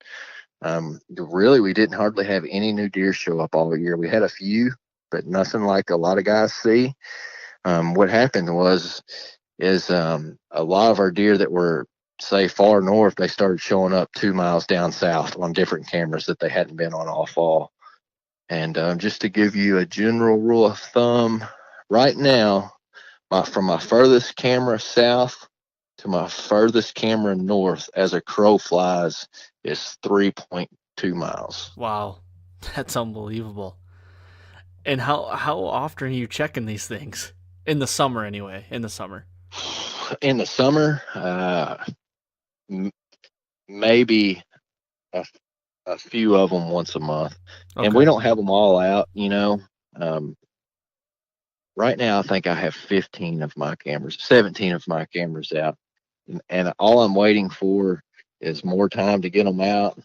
Really, we didn't hardly have any new deer show up all year. We had a few, but nothing like a lot of guys see. What happened is a lot of our deer that were, say, far north, they started showing up 2 miles down south on different cameras that they hadn't been on all fall. And just to give you a general rule of thumb, right now, from my furthest camera south to my furthest camera north, as a crow flies, is 3.2 miles. Wow, that's unbelievable. And how often are you checking these things? In the summer, anyway. In the summer. In the summer, maybe a, a few of them once a month, and we Okay. don't have them all out. Right now, I think I have 17 of my cameras out, and all I'm waiting for is more time to get them out.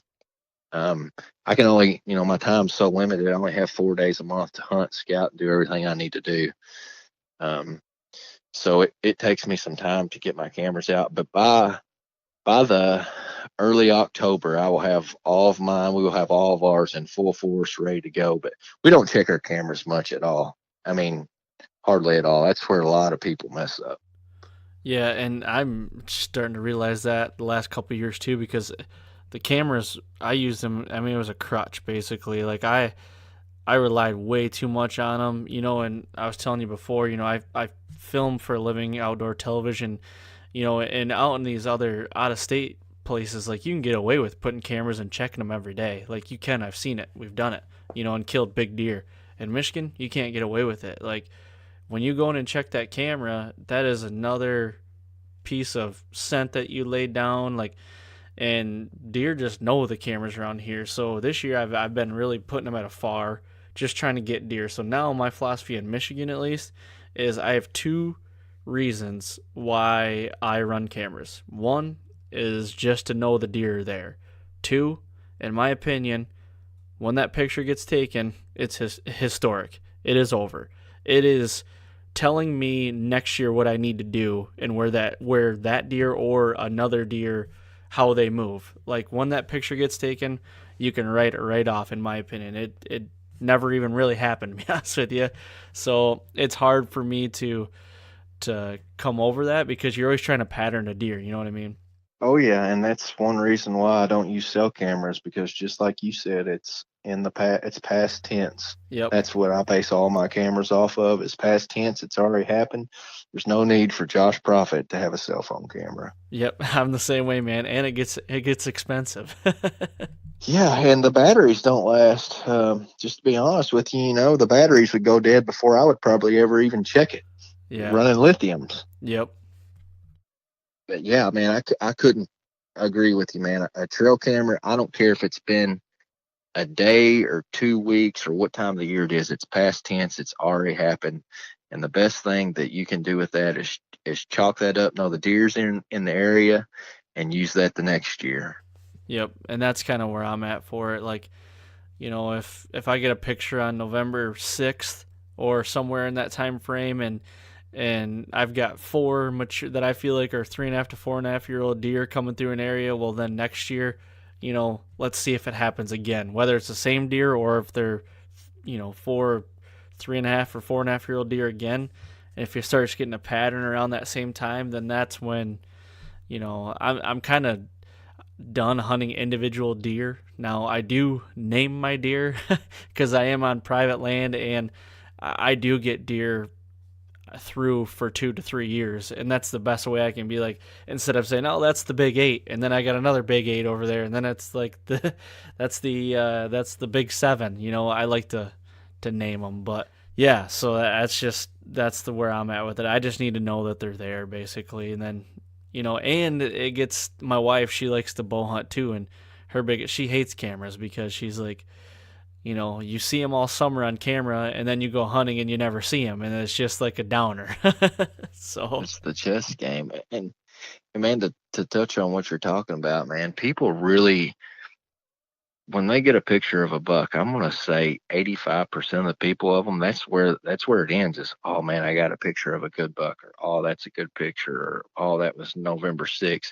I can only, my time's so limited. I only have 4 days a month to hunt, scout, and do everything I need to do. So it takes me some time to get my cameras out, but by the early October, I will have all of mine. We will have all of ours in full force, ready to go. But we don't check our cameras much at all. I mean, hardly at all. That's where a lot of people mess up. Yeah, and I'm starting to realize that the last couple of years too, because the cameras I use them. I mean, it was a crutch basically. Like I relied way too much on them, And I was telling you before, I film for a living, outdoor television, and out in these other out of state places, like you can get away with putting cameras and checking them every day. Like you can, I've seen it, we've done it, and killed big deer. In Michigan, you can't get away with it. Like when you go in and check that camera, that is another piece of scent that you laid down. Like, and deer just know the cameras around here. So this year I've been really putting them at a far, just trying to get deer. So now my philosophy in Michigan, at least, is I have two reasons why I run cameras. One is just to know the deer are there. Two, in my opinion, when that picture gets taken, it's historic. It is over. It is telling me next year what I need to do and where that deer or another deer, how they move. Like when that picture gets taken, you can write it right off. In my opinion, it never even really happened, to be honest with you. So it's hard for me to come over that because you're always trying to pattern a deer. You know what I mean? Oh yeah, and that's one reason why I don't use cell cameras, because just like you said, it's in the past. It's past tense. Yep. That's what I base all my cameras off of. It's past tense. It's already happened. There's no need for Josh Profitt to have a cell phone camera. Yep. I'm the same way, man. And it gets expensive. Yeah, and the batteries don't last. Just to be honest with you, the batteries would go dead before I would probably ever even check it. Yeah. Running lithiums. Yep. But yeah, man, I couldn't agree with you, man. A trail camera, I don't care if it's been a day or 2 weeks or what time of the year it is. It's past tense. It's already happened. And the best thing that you can do with that is chalk that up, know the deer's in the area, and use that the next year. Yep. And that's kind of where I'm at for it. Like, if I get a picture on November 6th or somewhere in that time frame, and I've got four mature that I feel like are 3.5 to 4.5 year old deer coming through an area, well then next year, let's see if it happens again. Whether it's the same deer or if they're, 3.5 or 4.5 year old deer again. And if you start getting a pattern around that same time, then that's when, I'm kind of done hunting individual deer. Now I do name my deer because I am on private land, and I do get deer through for 2 to 3 years, and that's the best way I can be. Like, instead of saying, oh, that's the big 8, and then I got another big 8 over there, and then it's like that's the big 7. I like to name them. But yeah, so that's where I'm at with it. I just need to know that they're there basically. And then and it gets my wife, she likes to bow hunt too, and she hates cameras because she's like, you see them all summer on camera, and then you go hunting and you never see them, and it's just like a downer. So It's the chess game. And man, to touch on what you're talking about, man, people really, when they get a picture of a buck, I'm going to say 85% of the people of them, that's where it ends is, oh man, I got a picture of a good buck, or oh, that's a good picture, or oh, that was November 6th.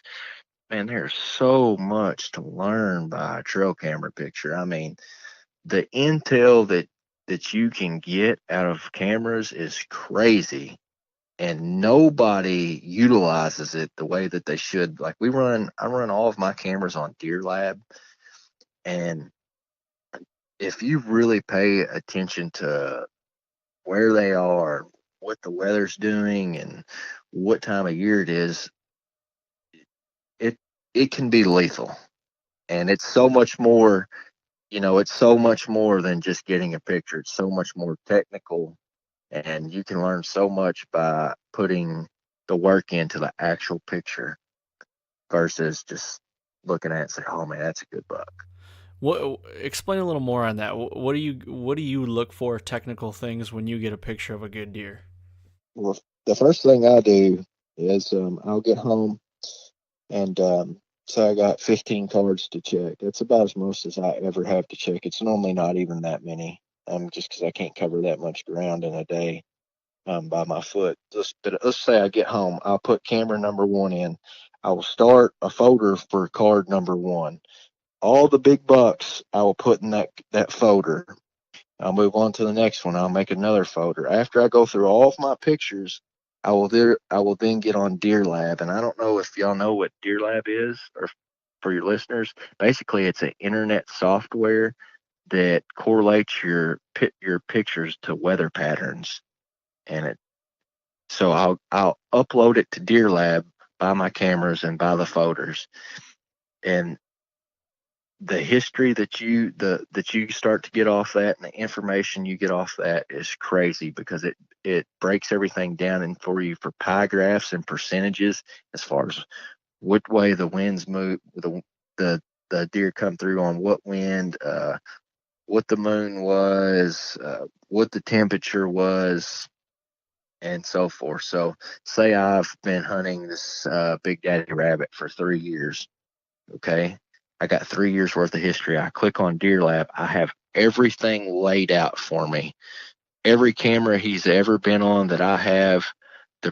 man, there's so much to learn by a trail camera picture. I mean, the intel that you can get out of cameras is crazy, and nobody utilizes it the way that they should. Like I run all of my cameras on Deer Lab, and if you really pay attention to where they are, what the weather's doing, and what time of year it is, it it can be lethal. And it's so much more, it's so much more than just getting a picture. It's so much more technical, and you can learn so much by putting the work into the actual picture versus just looking at it and say, "Oh man, that's a good buck." What explain a little more on that? What do you look for technical things when you get a picture of a good deer? Well, the first thing I do is I'll get home and so I got 15 cards to check. That's about as most as I ever have to check. It's normally not even that many, just because I can't cover that much ground in a day by my foot. But let's say I get home, I'll put camera number one in. I will start a folder for card number one. All the big bucks I will put in that folder. I'll move on to the next one. I'll make another folder. After I go through all of my pictures, I will then get on Deer Lab. And I don't know if y'all know what Deer Lab is, or for your listeners. Basically, it's an internet software that correlates your pictures to weather patterns. And I'll upload it to Deer Lab by my cameras and by the folders. And the history that you start to get off that, and the information you get off that is crazy, because it breaks everything down and for you for pie graphs and percentages, as far as what way the winds move, the the deer come through on what wind, what the moon was, what the temperature was, and so forth. So say I've been hunting this big daddy rabbit for 3 years. Okay. I got 3 years worth of history. I click on Deer Lab. I have everything laid out for me. Every camera he's ever been on that I have,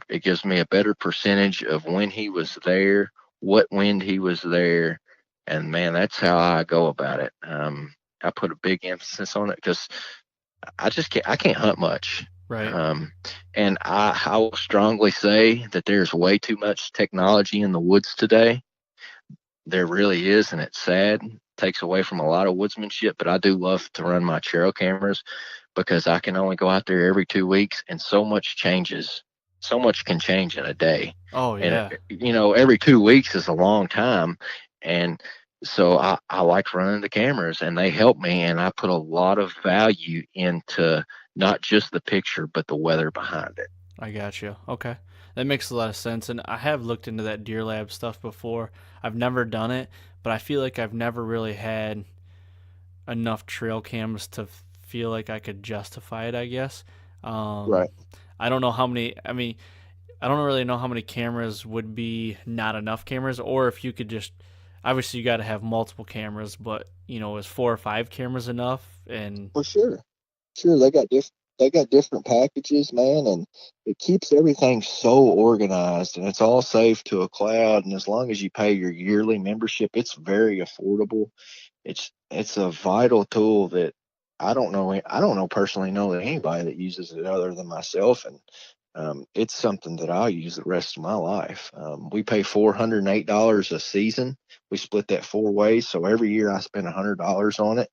it gives me a better percentage of when he was there, what wind he was there. And man, that's how I go about it. I put a big emphasis on it because I can't hunt much. Right. Um, and I will strongly say that there's way too much technology in the woods today. There really is, and it's sad. It takes away from a lot of woodsmanship, but I do love to run my trail cameras because I can only go out there every 2 weeks, and so much changes. So much can change in a day. Oh And, yeah. every 2 weeks is a long time. And so I like running the cameras, and they help me, and I put a lot of value into not just the picture, but the weather behind it. I got you. Okay. That makes a lot of sense. And I have looked into that Deer Lab stuff before. I've never done it, but I feel like I've never really had enough trail cams to feel like I could justify it, I guess. Um, Right. I don't know how many, I mean, I don't really know how many cameras would be not enough cameras, or if you could just, obviously, you got to have multiple cameras, but, is 4 or 5 cameras enough? And, For sure. Sure, they got different packages, man, and it keeps everything so organized, and it's all saved to a cloud. And as long as you pay your yearly membership, it's very affordable. It's a vital tool that I don't know personally know that anybody that uses it other than myself, and it's something that I'll use the rest of my life. We pay $408 a season. We split that 4 ways, so every year I spend $100 on it,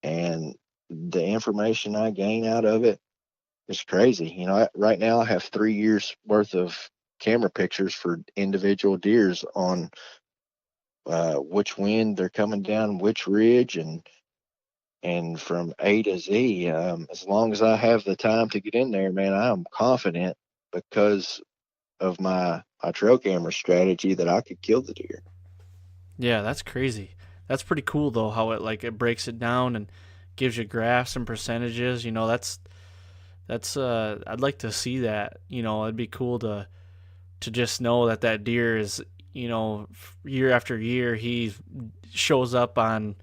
and the information I gain out of it is crazy. Right now I have 3 years worth of camera pictures for individual deers on which wind they're coming down, which ridge, and from A to Z. As long as I have the time to get in there, man, I am confident because of my trail camera strategy that I could kill the deer. yeah, that's crazy. That's pretty cool, though, how it breaks it down and gives you graphs and percentages. I'd like to see that. It'd be cool to just know that deer is, year after year, he shows up on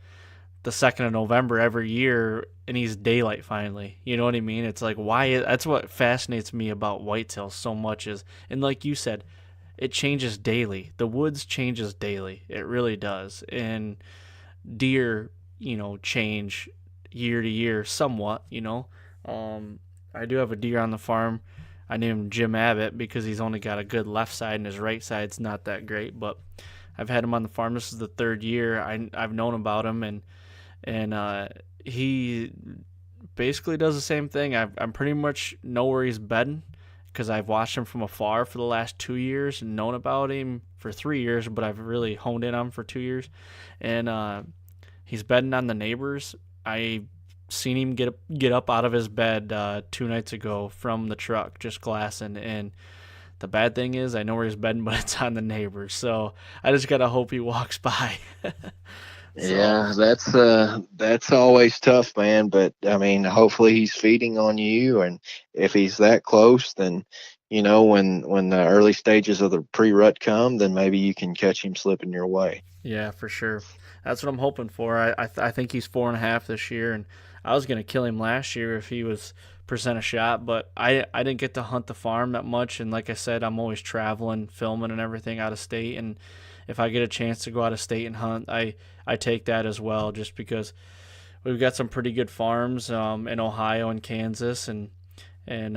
the 2nd of November every year and he's daylight finally. You know what I mean? It's like, why? That's what fascinates me about whitetails so much is, and like you said, it changes daily. The woods changes daily. It really does. And deer, change year to year somewhat, I do have a deer on the farm. I named him Jim Abbott because he's only got a good left side and his right side's not that great, but I've had him on the farm. This is the third year I've known about him, and he basically does the same thing. I'm pretty much know where he's bedding because I've watched him from afar for the last 2 years and known about him for 3 years, but I've really honed in on him for 2 years. And he's bedding on the neighbors. I seen him get up out of his bed 2 nights ago from the truck, just glassing. And the bad thing is, I know where he's bedding, but it's on the neighbors. So I just gotta hope he walks by. Yeah, that's always tough, man. But I mean, hopefully he's feeding on you, and if he's that close, then when the early stages of the pre-rut come, then maybe you can catch him slipping your way. Yeah, for sure. That's what I'm hoping for. I think he's 4.5 this year, and I was gonna kill him last year if he was percent a shot, but I didn't get to hunt the farm that much, and like I said, I'm always traveling, filming, and everything out of state, and if I get a chance to go out of state and hunt, I take that as well, just because we've got some pretty good farms in Ohio and Kansas, and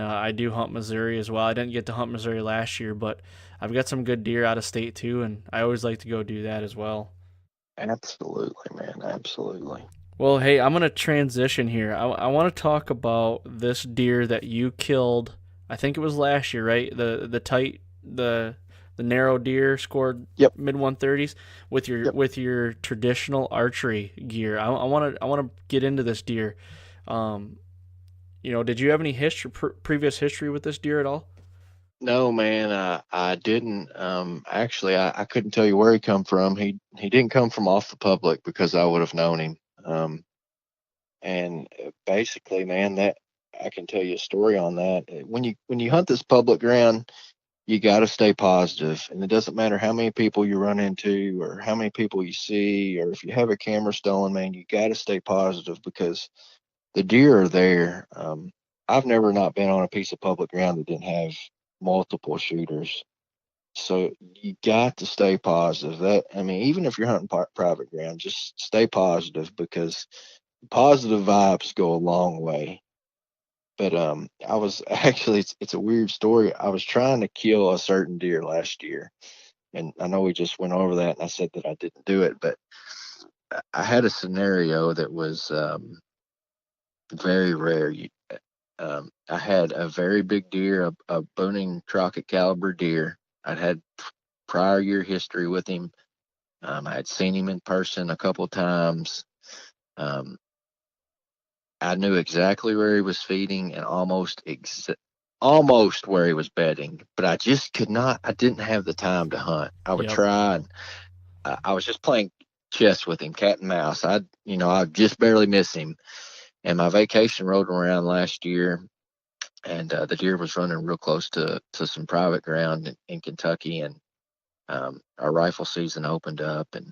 I do hunt Missouri as well. I didn't get to hunt Missouri last year, but I've got some good deer out of state too, and I always like to go do that as well. Absolutely, man. Absolutely. Well, hey, I'm going to transition here. I want to talk about this deer that you killed. I think it was last year, right? The narrow deer scored Yep. mid 130s with your Yep. with your traditional archery gear. I want to get into this deer. Did you have any previous history with this deer at all? No, man, I didn't. Actually, I couldn't tell you where he come from. He didn't come from off the public because I would have known him. And basically, man, that I can tell you a story on that. When you hunt this public ground, you got to stay positive, and it doesn't matter how many people you run into or how many people you see, or if you have a camera stolen, man, you got to stay positive because the deer are there. I've never not been on a piece of public ground that didn't have multiple shooters. So you got to stay positive. I mean, even if you're hunting private ground, just stay positive because positive vibes go a long way. But I was actually, it's a weird story. I was trying to kill a certain deer last year, and I know we just went over that, and I said that I didn't do it, but I had a scenario that was very rare. I had a very big deer, a Boone Crockett caliber deer. I'd had prior year history with him. I had seen him in person a couple of times. Um, I knew exactly where he was feeding and almost where he was bedding, but I just could not. I didn't have the time to hunt. I would Yep. try, and I was just playing chess with him, cat and mouse. I just barely miss him. And my vacation rolled around last year, and the deer was running real close to some private ground in Kentucky, and our rifle season opened up, and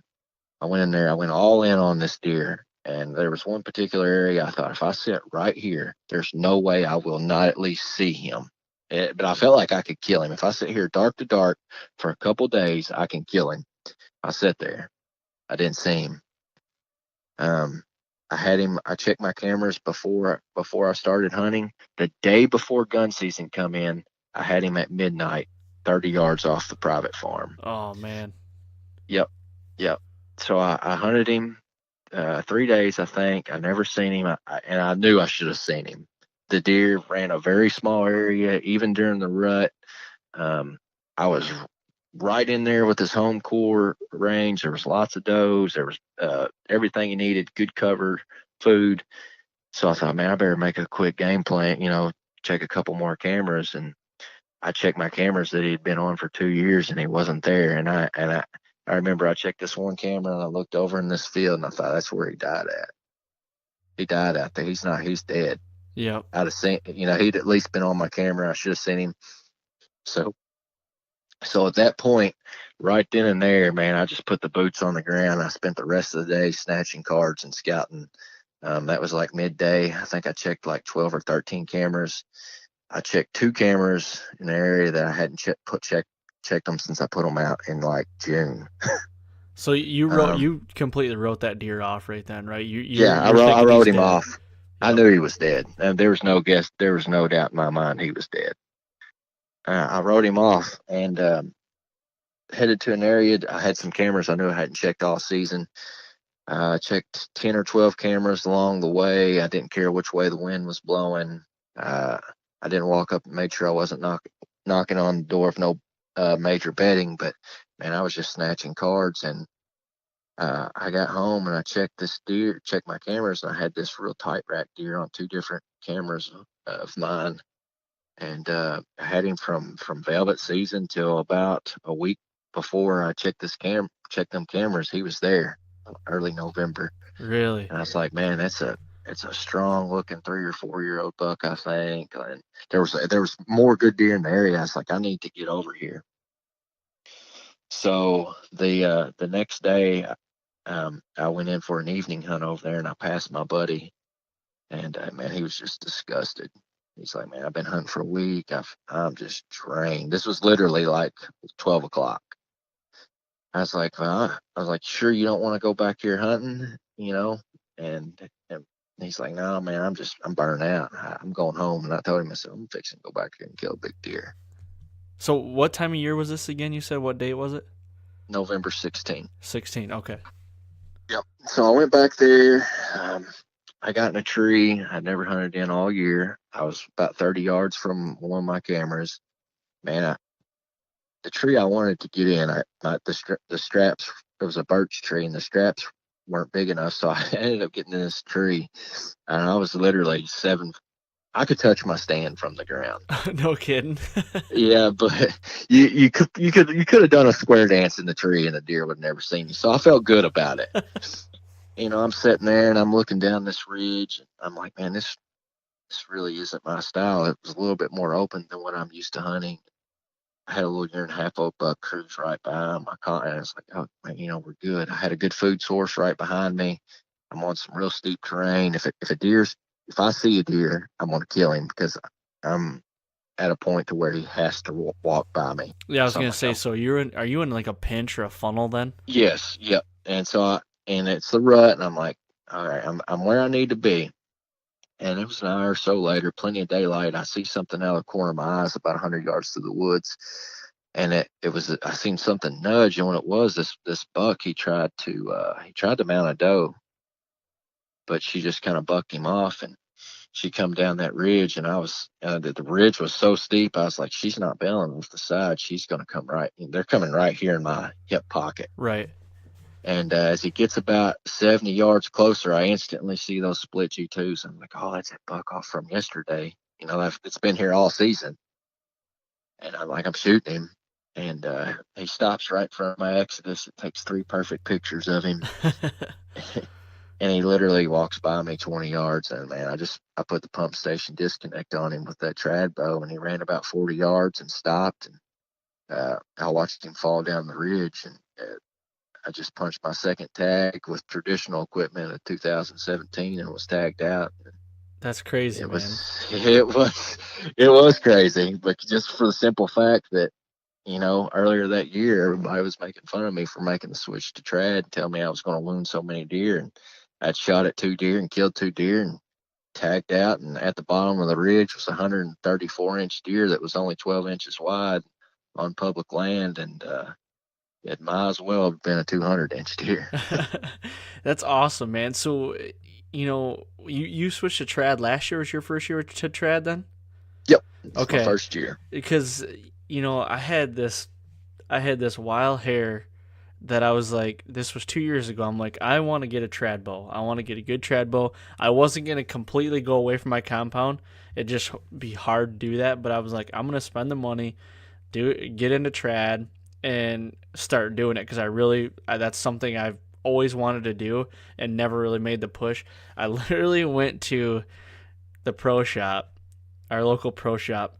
I went in there. I went all in on this deer, and there was one particular area I thought if I sit right here, there's no way I will not at least see him. But I felt like I could kill him if I sit here dark to dark for a couple days. I can kill him. I sat there. I didn't see him. Um, I had him. I checked my cameras before I started hunting. The day before gun season come in, I had him at midnight, 30 yards off the private farm. Oh man. Yep, yep. So I hunted him 3 days, I think. I never seen him, and I knew I should have seen him. The deer ran a very small area, even during the rut. I was right in there with his home core range. There was lots of does. There was everything he needed, good cover, food. So I thought, man, I better make a quick game plan, check a couple more cameras. And I checked my cameras that he'd been on for 2 years, and he wasn't there. And I remember I checked this one camera, and I looked over in this field, and I thought, that's where he died at. He died out there. He's dead. Yep. I'd have seen, he'd at least been on my camera. I should have seen him. So at that point, right then and there, man, I just put the boots on the ground. I spent the rest of the day snatching cards and scouting. That was like midday. I think I checked like 12 or 13 cameras. I checked 2 cameras in the area that I hadn't checked them since I put them out in like June. So you completely wrote that deer off right then, right? Yeah, I you're thinking he's wrote him dead. off. I Yep. knew he was dead, and there was no doubt in my mind he was dead. I wrote him off and headed to an area. I had some cameras I knew I hadn't checked all season. I checked 10 or 12 cameras along the way. I didn't care which way the wind was blowing. I didn't walk up and make sure I wasn't knocking on the door of no major bedding, but man, I was just snatching cards. And I got home and I checked my cameras, and I had this real tight rack deer on 2 different cameras of mine. And I had him from velvet season till about a week before I checked them cameras. He was there early November. Really? And I was like, man, it's a strong looking 3 or 4 year old buck, I think. And there was more good deer in the area. I was like, I need to get over here. So the next day, I went in for an evening hunt over there, and I passed my buddy, and man, he was just disgusted. He's like, man, I've been hunting for a week. I'm just drained. This was literally like 12 o'clock. I was like, sure you don't want to go back here hunting, And he's like, no, man, I'm burnt out. I'm going home. And I told him, I said, I'm fixing to go back here and kill a big deer. So what time of year was this again? You said what date was it? November 16th. 16. Okay. Yep. So I went back there. I got in a tree I'd never hunted in all year. I was about 30 yards from one of my cameras. Man, the tree I wanted to get in, the straps, it was a birch tree, and the straps weren't big enough, so I ended up getting in this tree, and I was literally I could touch my stand from the ground. No kidding. Yeah, but you could have done a square dance in the tree, and the deer would have never seen you. So I felt good about it. I'm sitting there and I'm looking down this ridge, and I'm like, man, this really isn't my style. It was a little bit more open than what I'm used to hunting. I had a little 1.5-year-old buck cruise right by my car, and it's like, oh man, we're good. I had a good food source right behind me. I'm on some real steep terrain. If I see a deer, I'm gonna kill him, because I'm at a point to where he has to walk by me. Yeah, I was gonna say. So are you in like a pinch or a funnel then? Yes, yep. And so it's the rut, and I'm like, all right, I'm where I need to be. And it was an hour or so later, plenty of daylight. I see something out of the corner of my eyes about 100 yards through the woods. And I seen something nudge. And when it was this buck, he tried to mount a doe, but she just kind of bucked him off. And she come down that ridge, and the ridge was so steep. I was like, she's not bailing off the side. She's going to come right. They're coming right here in my hip pocket. Right. And as he gets about 70 yards closer, I instantly see those split G2s. I'm like, oh, that's that buck off from yesterday. It's been here all season. And I'm shooting him. And he stops right in front of my Exodus. It takes 3 perfect pictures of him. And he literally walks by me 20 yards. And man, I put the pump station disconnect on him with that trad bow, and he ran about 40 yards and stopped. And I watched him fall down the ridge, and I just punched my second tag with traditional equipment in 2017 and was tagged out. That's crazy, man. It was crazy, but just for the simple fact that, earlier that year, everybody was making fun of me for making the switch to trad and telling me I was going to wound so many deer. And I'd shot at 2 deer and killed 2 deer and tagged out. And at the bottom of the ridge was a 134-inch deer that was only 12 inches wide on public land. And, it might as well have been a 200-inch deer. That's awesome, man. So, you switched to trad last year. Was your first year to trad then? Yep. Okay. My first year. Because, I had this wild hair that I was like, this was 2 years ago. I'm like, I want to get a trad bow. I want to get a good trad bow. I wasn't going to completely go away from my compound. It'd just be hard to do that. But I was like, I'm going to spend the money, get into trad, and start doing it, because that's something I've always wanted to do and never really made the push. I literally went to the pro shop, our local pro shop,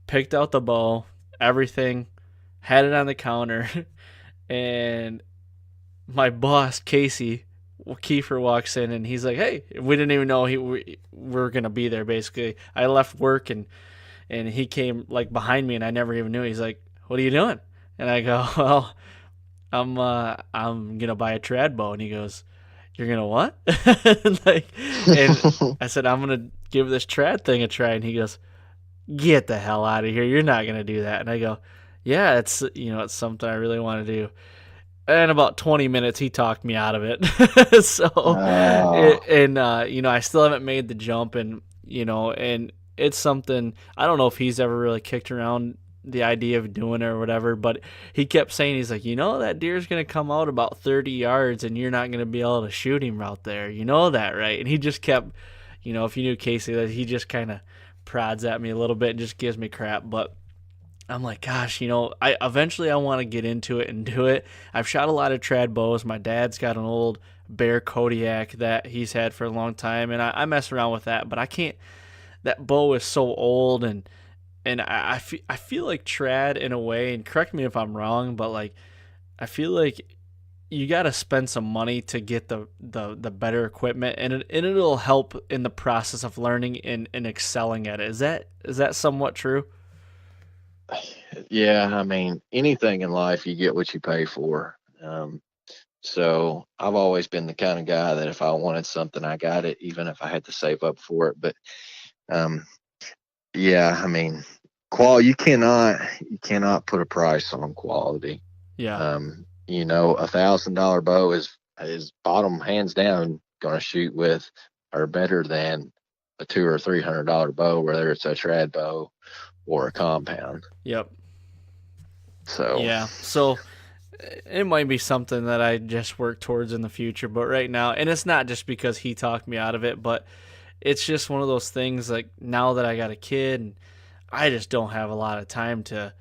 picked out the bow, everything, had it on the counter, and my boss, Kiefer, walks in, and he's like, hey, we didn't even know we were going to be there, basically. I left work, and he came like behind me, and I never even knew. He's like, what are you doing? And I go, well, I'm gonna buy a trad bow. And he goes, you're gonna what? And I said, I'm gonna give this trad thing a try. And he goes, get the hell out of here. You're not gonna do that. And I go, yeah, it's something I really want to do. In about 20 minutes, he talked me out of it. I still haven't made the jump, and it's something I don't know if he's ever really kicked around the idea of doing it or whatever, but he kept saying, he's like, that deer's going to come out about 30 yards and you're not going to be able to shoot him out there. You know that, right? And he just kept, if you knew Casey, that he just kind of prods at me a little bit and just gives me crap, but I'm like, gosh, I eventually want to get into it and do it. I've shot a lot of trad bows. My dad's got an old Bear Kodiak that he's had for a long time, and I mess around with that, but I can't. That bow is so old, and I feel like trad in a way, and correct me if I'm wrong, but like I feel like you got to spend some money to get the better equipment, and it'll help in the process of learning and excelling at it. Is that somewhat true? Yeah, I mean, anything in life, you get what you pay for. So I've always been the kind of guy that if I wanted something, I got it, even if I had to save up for it. But yeah, I mean, you cannot put a price on quality. Yeah. $1,000 bow is bottom hands down going to shoot with or better than a $200 or $300 bow, whether it's a trad bow or a compound. Yep. So it might be something that I just work towards in the future, but right now, and it's not just because he talked me out of it, but it's just one of those things, like now that I got a kid, and I just don't have a lot of time to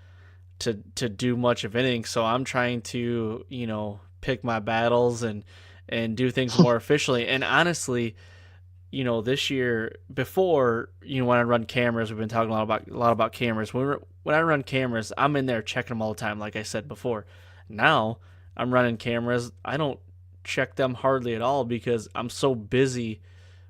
do much of anything. So I'm trying to, pick my battles and do things more efficiently. And honestly, this year, before, when I run cameras, we've been talking a lot about cameras. When I run cameras, I'm in there checking them all the time, like I said before. Now I'm running cameras, I don't check them hardly at all because I'm so busy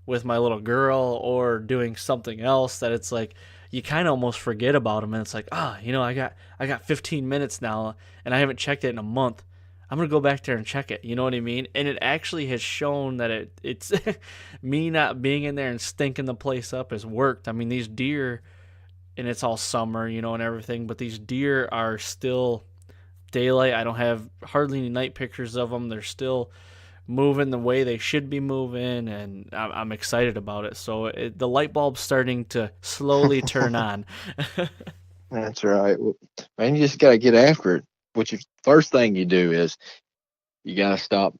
with my little girl or doing something else that it's like you kind of almost forget about them, and it's like, I got 15 minutes now and I haven't checked it in a month. I'm going to go back there and check it. You know what I mean? And it actually has shown that it's me not being in there and stinking the place up has worked. I mean, these deer, and it's all summer, and everything, but these deer are still daylight. I don't have hardly any night pictures of them. They're still moving the way they should be moving, and I'm excited about it. So the light bulb's starting to slowly turn on. That's right. Well, man, you just got to get after it. First thing you do is you got to stop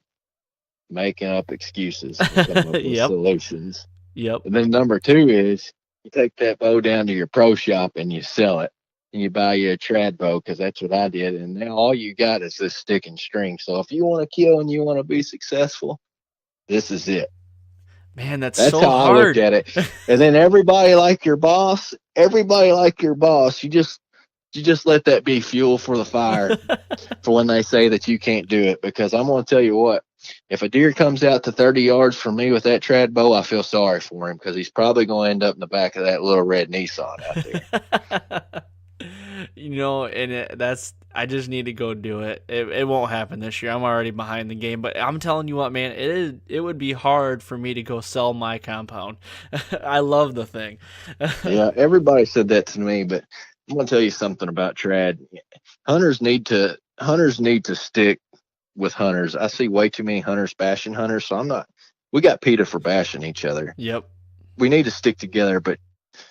making up excuses and come up with solutions. Yep. And then number two is you take that bow down to your pro shop and you sell it. And you buy you a trad bow, because that's what I did. And now all you got is this stick and string. So if you want to kill and you want to be successful, this is it. Man, that's so how hard. I looked at it. And then everybody like your boss. You just let that be fuel for the fire for when they say that you can't do it. Because I'm going to tell you what, if a deer comes out to 30 yards from me with that trad bow, I feel sorry for him, because he's probably going to end up in the back of that little red Nissan out there. I just need to go do it. It won't happen this year. I'm already behind the game, but I'm telling you what, man, it would be hard for me to go sell my compound. I love the thing. Yeah, everybody said that to me, but I'm going to tell you something about trad. Hunters need to stick with hunters. I see way too many hunters bashing hunters, so we got PETA for bashing each other. Yep. We need to stick together, but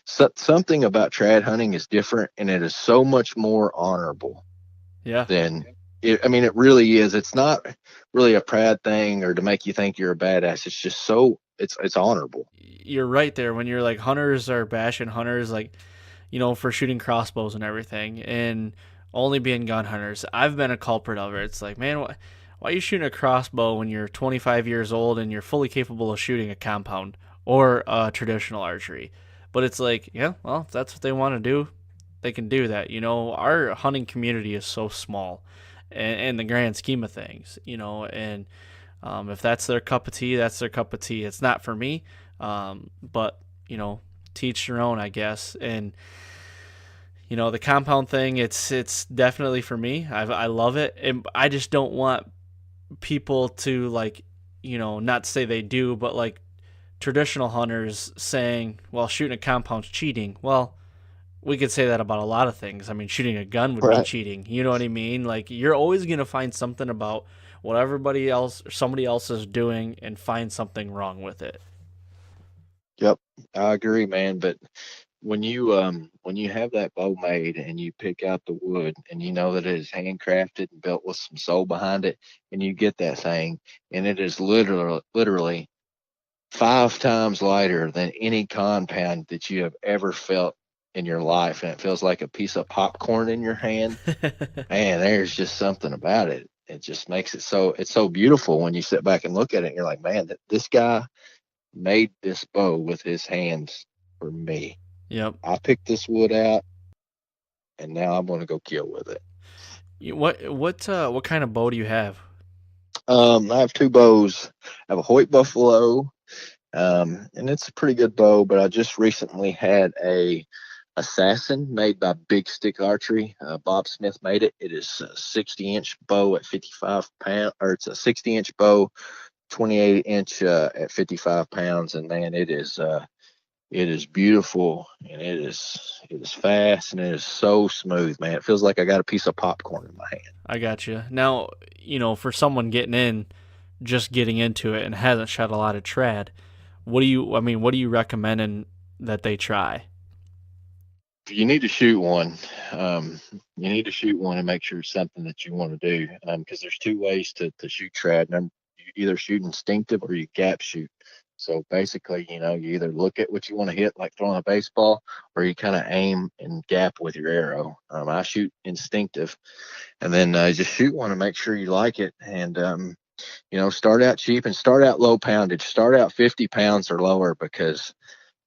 something about trad hunting is different, and it is so much more honorable. Yeah. It really is. It's not really a pride thing or to make you think you're a badass. It's just it's honorable. You're right there when you're like, hunters are bashing hunters, like, for shooting crossbows and everything, and only being gun hunters. I've been a culprit of it. It's like, man, why are you shooting a crossbow when you're 25 years old and you're fully capable of shooting a compound or a traditional archery? But it's like, yeah, well, if that's what they want to do, they can do that. Our hunting community is so small in the grand scheme of things, and if that's their cup of tea, that's their cup of tea. It's not for me, but, teach their own, I guess. And, The compound thing, it's definitely for me. I love it, and I just don't want people to not say they do, but like traditional hunters saying, well, shooting a compound's cheating. Well, we could say that about a lot of things. I mean, shooting a gun would be Right. cheating. You know what I mean? Like, you're always going to find something about what everybody else or somebody else is doing and find something wrong with it. Yep, I agree, man. But when you have that bow made and you pick out the wood and you know that it is handcrafted and built with some soul behind it, and you get that thing and it is literally 5 times lighter than any compound that you have ever felt in your life, and it feels like a piece of popcorn in your hand. Man, there's just something about it. It just makes it it's so beautiful when you sit back and look at it and you're like, man, this guy made this bow with his hands for me. Yep. I picked this wood out, and now I'm going to go kill with it. What kind of bow do you have? I have 2 bows. I have a Hoyt Buffalo, and it's a pretty good bow. But I just recently had a Assassin made by Big Stick Archery. Bob Smith made it. It is a 60-inch bow at 55 pounds, or it's a 60-inch bow, 28-inch at 55 pounds, and man, it is beautiful, and it is fast, and it is so smooth, man. It feels like I got a piece of popcorn in my hand. I got you. Now, for someone just getting into it and hasn't shot a lot of trad, what do you recommending that they try? You need to shoot one. You need to shoot one and make sure it's something that you want to do. Because there's 2 ways to shoot trad. You either shoot instinctive or you gap shoot. So basically, you either look at what you want to hit, like throwing a baseball, or you kind of aim and gap with your arrow. I shoot instinctive, and then just shoot one and make sure you like it. And start out cheap and start out low poundage. Start out 50 pounds or lower, because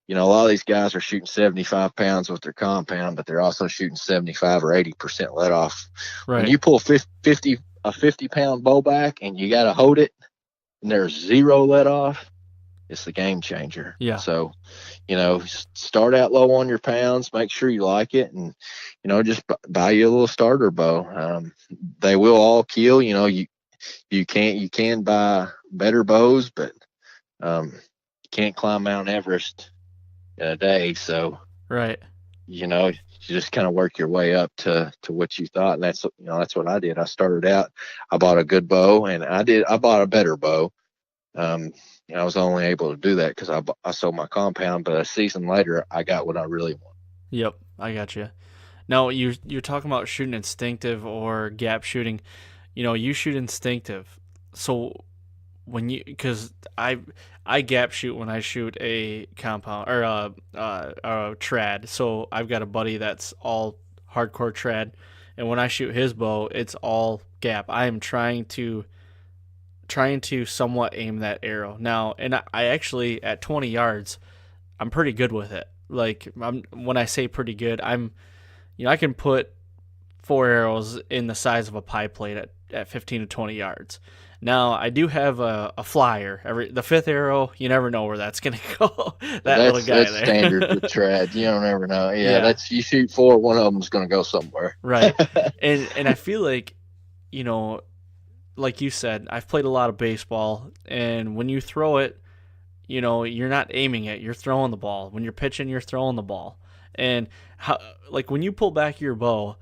a lot of these guys are shooting 75 pounds with their compound, but they're also shooting 75 or 80% let off. Right. When you pull a 50-pound bow back and you got to hold it and there's 0 let off, it's the game changer. Yeah. So, start out low on your pounds, make sure you like it, and, just buy you a little starter bow. They will all kill. You can buy better bows, but you can't climb Mount Everest in a day. So, Right. you just kind of work your way up to what you thought. And that's what I did. I started out, I bought a good bow, and I bought a better bow. I was only able to do that because I sold my compound, but a season later, I got what I really want. Yep, I got you. Now you're talking about shooting instinctive or gap shooting. You shoot instinctive. So because I gap shoot when I shoot a compound or a trad. So I've got a buddy that's all hardcore trad, and when I shoot his bow, it's all gap. I am trying to somewhat aim that arrow now, and I actually at 20 yards, I'm pretty good with it. Like, when I say pretty good, I can put 4 arrows in the size of a pie plate at 15 to 20 yards. Now, I do have a flyer. The 5th arrow, you never know where that's going to go. Little guy that's there. standard with trad. You don't ever know. Yeah, Yeah. you shoot 4, one of them's going to go somewhere. Right. And I feel like, like you said, I've played a lot of baseball, and when you throw it, you're not aiming it, you're throwing the ball. When you're pitching, you're throwing the ball. And when you pull back your bow,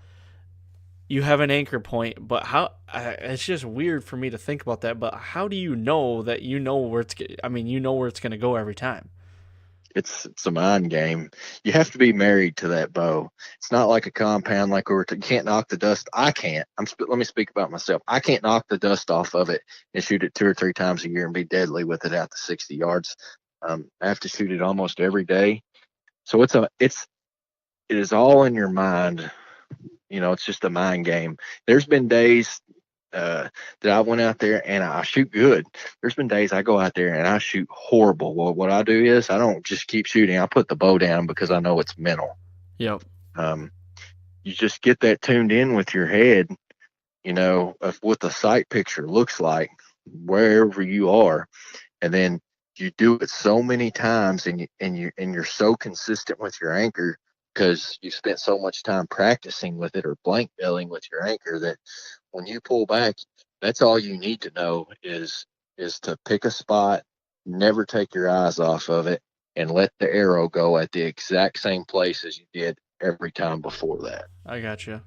you have an anchor point, but it's just weird for me to think about that, but how do you know that you know where it's going to go every time? It's a mind game. You have to be married to that bow. It's not like a compound, like you can't knock the dust. I can't. Let me speak about myself. I can't knock the dust off of it and shoot it 2 or 3 times a year and be deadly with it out to 60 yards. I have to shoot it almost every day. So it is all in your mind. It's just a mind game. There's been days that I went out there and I shoot good. There's been days I go out there and I shoot horrible. Well, what I do is I don't just keep shooting. I put the bow down because I know it's mental. Yep. You just get that tuned in with your head, of what the sight picture looks like wherever you are, and then you do it so many times, and you're so consistent with your anchor because you spent so much time practicing with it or blank belling with your anchor that when you pull back, that's all you need to know is to pick a spot, never take your eyes off of it, and let the arrow go at the exact same place as you did every time before that. I got you.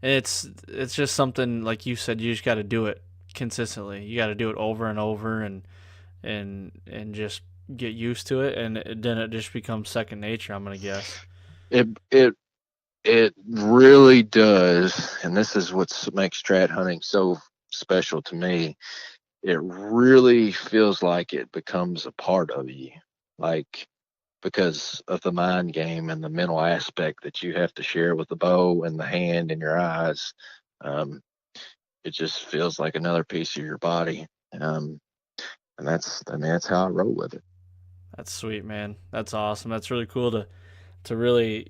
And it's just something like you said. You just got to do it consistently. You got to do it over and over, and just get used to it, and then it just becomes second nature. I'm gonna guess. It really does, and this is what makes trad hunting so special to me. It really feels like it becomes a part of you, like because of the mind game and the mental aspect that you have to share with the bow and the hand and your eyes. Um, it just feels like another piece of your body, and that's how I roll with it. That's sweet, man. That's awesome. That's really cool to really,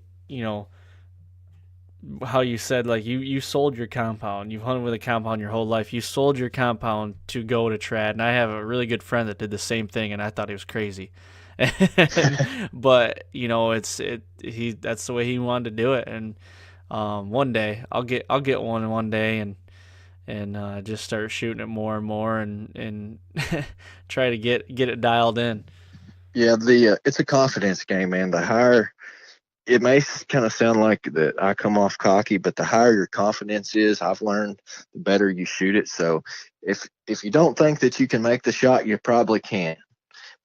how you said, like, you sold your compound. You've hunted with a compound your whole life. You sold your compound to go to trad. And I have a really good friend that did the same thing, and I thought he was crazy. But that's the way he wanted to do it. And one day I'll get one day and just start shooting it more and more and try to get it dialed in. Yeah, it's a confidence game, man. The higher it may kind of sound like that I come off cocky, but the higher your confidence is, I've learned, the better you shoot it. So if you don't think that you can make the shot, you probably can't.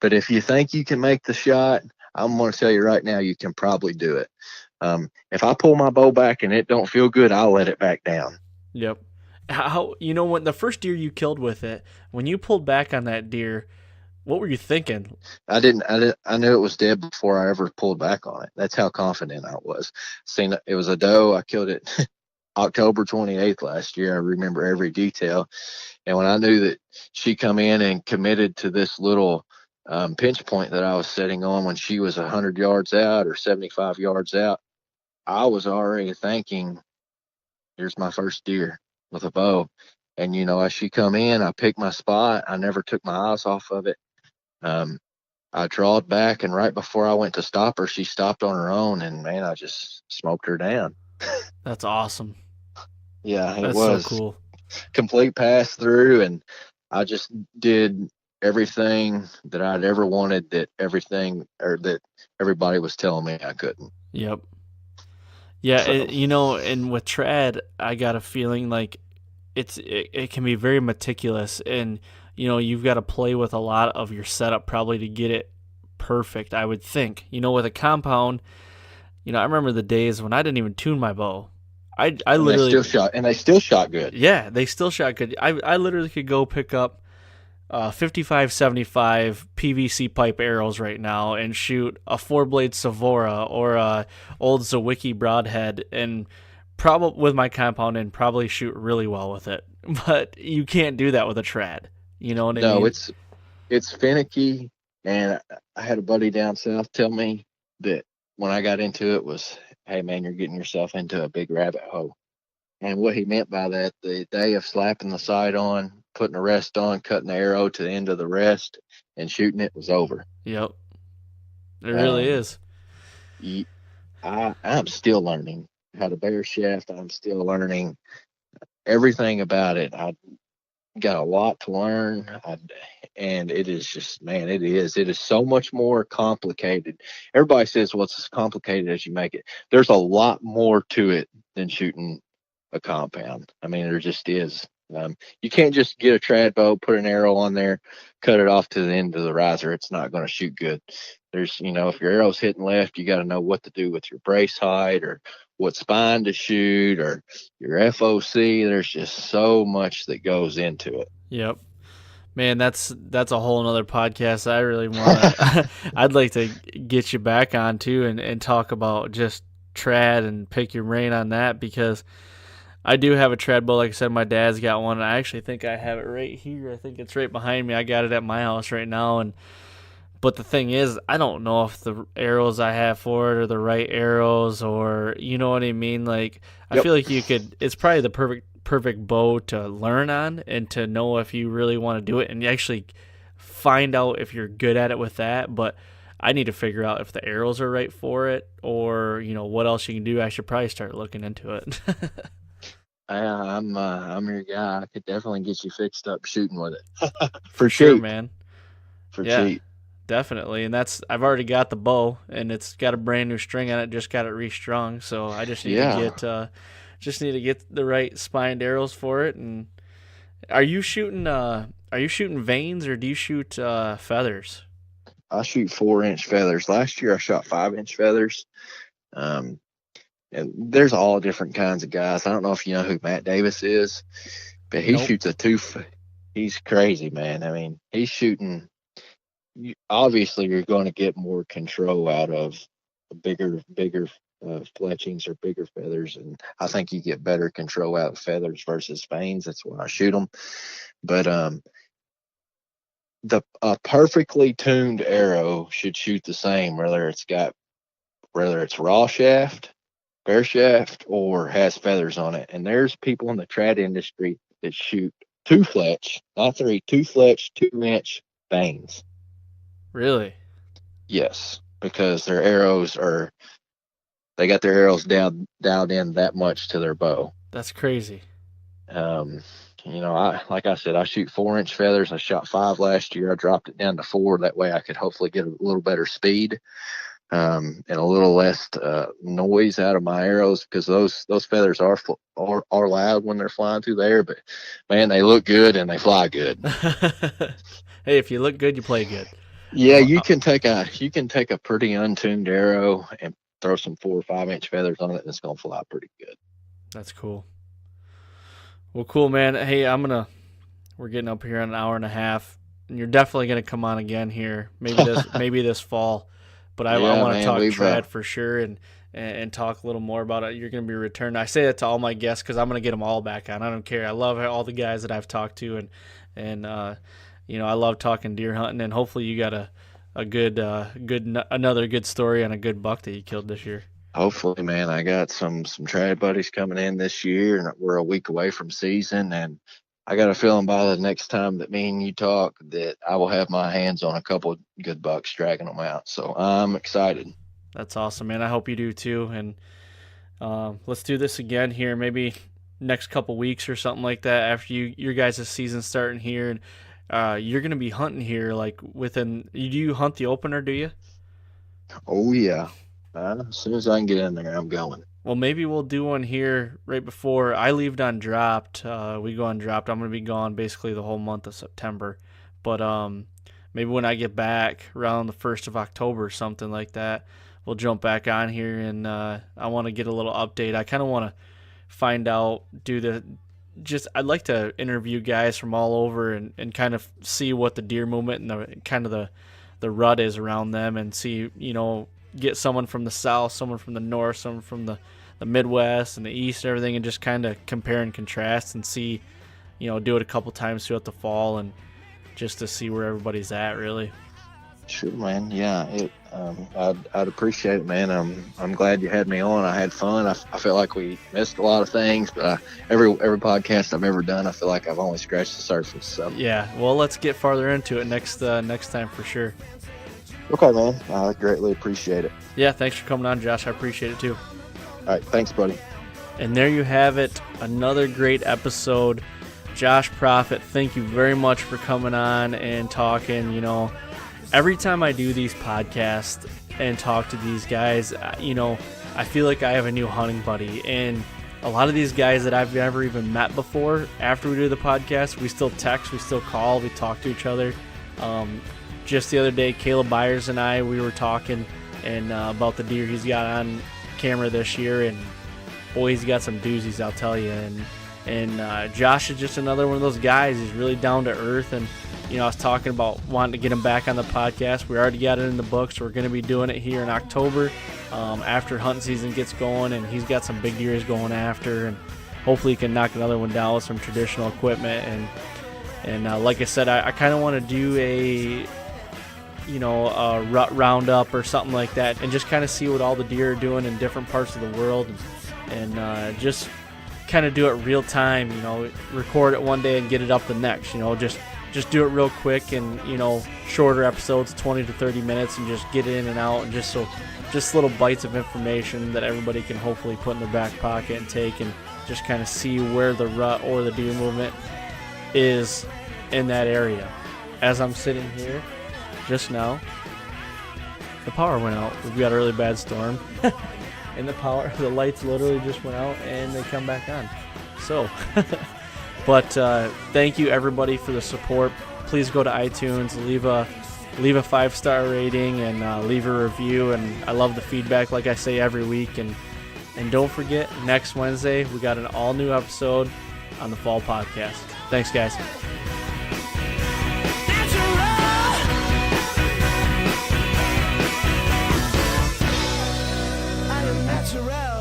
But if you think you can make the shot, I'm going to tell you right now, you can probably do it. If I pull my bow back and it don't feel good, I'll let it back down. Yep. How when the first deer you killed with it, when you pulled back on that deer, what were you thinking? I knew it was dead before I ever pulled back on it. That's how confident I was. It was a doe. I killed it October 28th last year. I remember every detail. And when I knew that she come in and committed to this little pinch point that I was setting on when she was 100 yards out or 75 yards out, I was already thinking, here's my first deer with a bow. And, as she come in, I picked my spot. I never took my eyes off of it. I drawed back, and right before I went to stop her, she stopped on her own, and man, I just smoked her down. That's awesome. Yeah, it That's was so cool. Complete pass through, and I just did everything that I'd ever wanted, that everybody was telling me I couldn't. Yep. Yeah, So. And with trad, I got a feeling like it can be very meticulous, and you've got to play with a lot of your setup probably to get it perfect, I would think. With a compound, I remember the days when I didn't even tune my bow. I literally they still shot good. Yeah, they still shot good. I literally could go pick up 55-75 PVC pipe arrows right now and shoot a 4-blade Savora or a old Zawicki broadhead, and probably with my compound and probably shoot really well with it. But you can't do that with a trad. You know what I mean? No, it's finicky. And I had a buddy down south tell me that when I got into it was, hey man, you're getting yourself into a big rabbit hole. And what he meant by that, the day of slapping the sight on, putting a rest on, cutting the arrow to the end of the rest, and shooting it was over. Yep. It really is. I'm still learning how to bear shaft. I'm still learning everything about it. I got a lot to learn, and it is just, man, it is so much more complicated. Everybody says, well, it's as complicated as you make it. There's a lot more to it than shooting a compound. I mean, there just is. You can't just get a trad bow, put an arrow on there, cut it off to the end of the riser. It's not going to shoot good. There's, if your arrow's hitting left, you got to know what to do with your brace height or what spine to shoot or your FOC. There's just so much that goes into it. Yep. Man, that's a whole nother podcast. I really want to, I'd like to get you back on too and talk about just trad and pick your brain on that, because I do have a trad bow. Like I said, my dad's got one, and I actually think I have it right here. I think it's right behind me. I got it at my house right now. But the thing is, I don't know if the arrows I have for it are the right arrows, or you know what I mean? Like, I feel like it's probably the perfect bow to learn on and to know if you really want to do it and actually find out if you're good at it with that. But I need to figure out if the arrows are right for it, or what else you can do. I should probably start looking into it. I'm your guy. I could definitely get you fixed up shooting with it for Sure, cheap. man. For Yeah, cheap. definitely. And I've already got the bow, and it's got a brand new string on it. Just got it restrung, so I just need to get the right spined arrows for it. And are you shooting vanes, or do you shoot feathers? I shoot 4-inch feathers. Last year I shot 5-inch feathers. And there's all different kinds of guys. I don't know if you know who Matt Davis is, but he Nope. shoots a he's crazy, man. I mean, he's shooting. Obviously, you're going to get more control out of bigger fletchings or bigger feathers, and I think you get better control out of feathers versus vanes. That's why I shoot them. But a perfectly tuned arrow should shoot the same, whether it's raw shaft, bare shaft, or has feathers on it. And there's people in the trad industry that shoot 2-fletch, not 3, 2-fletch, 2-inch vanes. Really? Yes, because they got their arrows dialed in that much to their bow. That's crazy. Like I said, I shoot 4-inch feathers. I shot 5 last year. I dropped it down to 4. That way I could hopefully get a little better speed, and a little less noise out of my arrows, because those feathers are loud when they're flying through the air. But man, they look good and they fly good. Hey, if you look good, you play good. Yeah, you can take a pretty untuned arrow and throw some 4 or 5-inch feathers on it, and it's gonna fly pretty good. That's cool. Well, cool, man. Hey, we're getting up here in an hour and a half, and you're definitely gonna come on again here, maybe this fall. But I want to talk trad for sure, and talk a little more about it. You're gonna be returned. I say that to all my guests because I'm gonna get them all back on. I don't care. I love all the guys that I've talked to, and I love talking deer hunting, and hopefully you got another good story on a good buck that you killed this year. Hopefully, man. I got some trad buddies coming in this year, and we're a week away from season, and I got a feeling by the next time that me and you talk that I will have my hands on a couple of good bucks dragging them out. So I'm excited. That's awesome, man. I hope you do too. And let's do this again here, maybe next couple weeks or something like that after your guys' season starting here. And you're going to be hunting here do you hunt the opener, do you? Oh, yeah. As soon as I can get in there, I'm going. Well, maybe we'll do one here right before I leave on Dropped. We go on Dropped. I'm going to be gone basically the whole month of September. But maybe when I get back around the 1st of October or something like that, we'll jump back on here, and I want to get a little update. I kind of want to find out, I'd like to interview guys from all over and kind of see what the deer movement and the rut is around them, and see, get someone from the south, someone from the north, someone from the Midwest and the east and everything, and just kind of compare and contrast and see, do it a couple times throughout the fall, and just to see where everybody's at, really. Sure, man. Yeah, I'd appreciate it, man. I'm glad you had me on. I had fun. I feel like we missed a lot of things, but every podcast I've ever done, I feel like I've only scratched the surface. So yeah, well, let's get farther into it next time for sure. Okay, man. I greatly appreciate it. Yeah, thanks for coming on, Josh. I appreciate it too. All right, thanks, buddy. And there you have it, another great episode. Josh Profitt, thank you very much for coming on and talking. Every time I do these podcasts and talk to these guys, I feel like I have a new hunting buddy. And a lot of these guys that I've never even met before, after we do the podcast, we still text, we still call, we talk to each other. Just the other day, Caleb Byers and I, we were talking about the deer he's got on camera this year, and boy, he's got some doozies, I'll tell you. And Josh is just another one of those guys. He's really down to earth, and I was talking about wanting to get him back on the podcast. We already got it in the books. We're going to be doing it here in October after hunting season gets going, and he's got some big deer he's going after, and hopefully he can knock another one down with some traditional equipment. And like I said, I kind of want to do a rut roundup or something like that, and just kind of see what all the deer are doing in different parts of the world, and just kind of do it real time, record it one day and get it up the next, just just do it real quick and, shorter episodes, 20 to 30 minutes, and just get in and out, and just little bites of information that everybody can hopefully put in their back pocket and take, and just kind of see where the rut or the deer movement is in that area. As I'm sitting here just now, the power went out. We've got a really bad storm. And the lights literally just went out and they come back on. So, but thank you everybody for the support. Please go to iTunes, leave a 5-star rating, and leave a review. And I love the feedback, like I say every week. And don't forget, next Wednesday we got an all new episode on the Fall Podcast. Thanks, guys. Natural.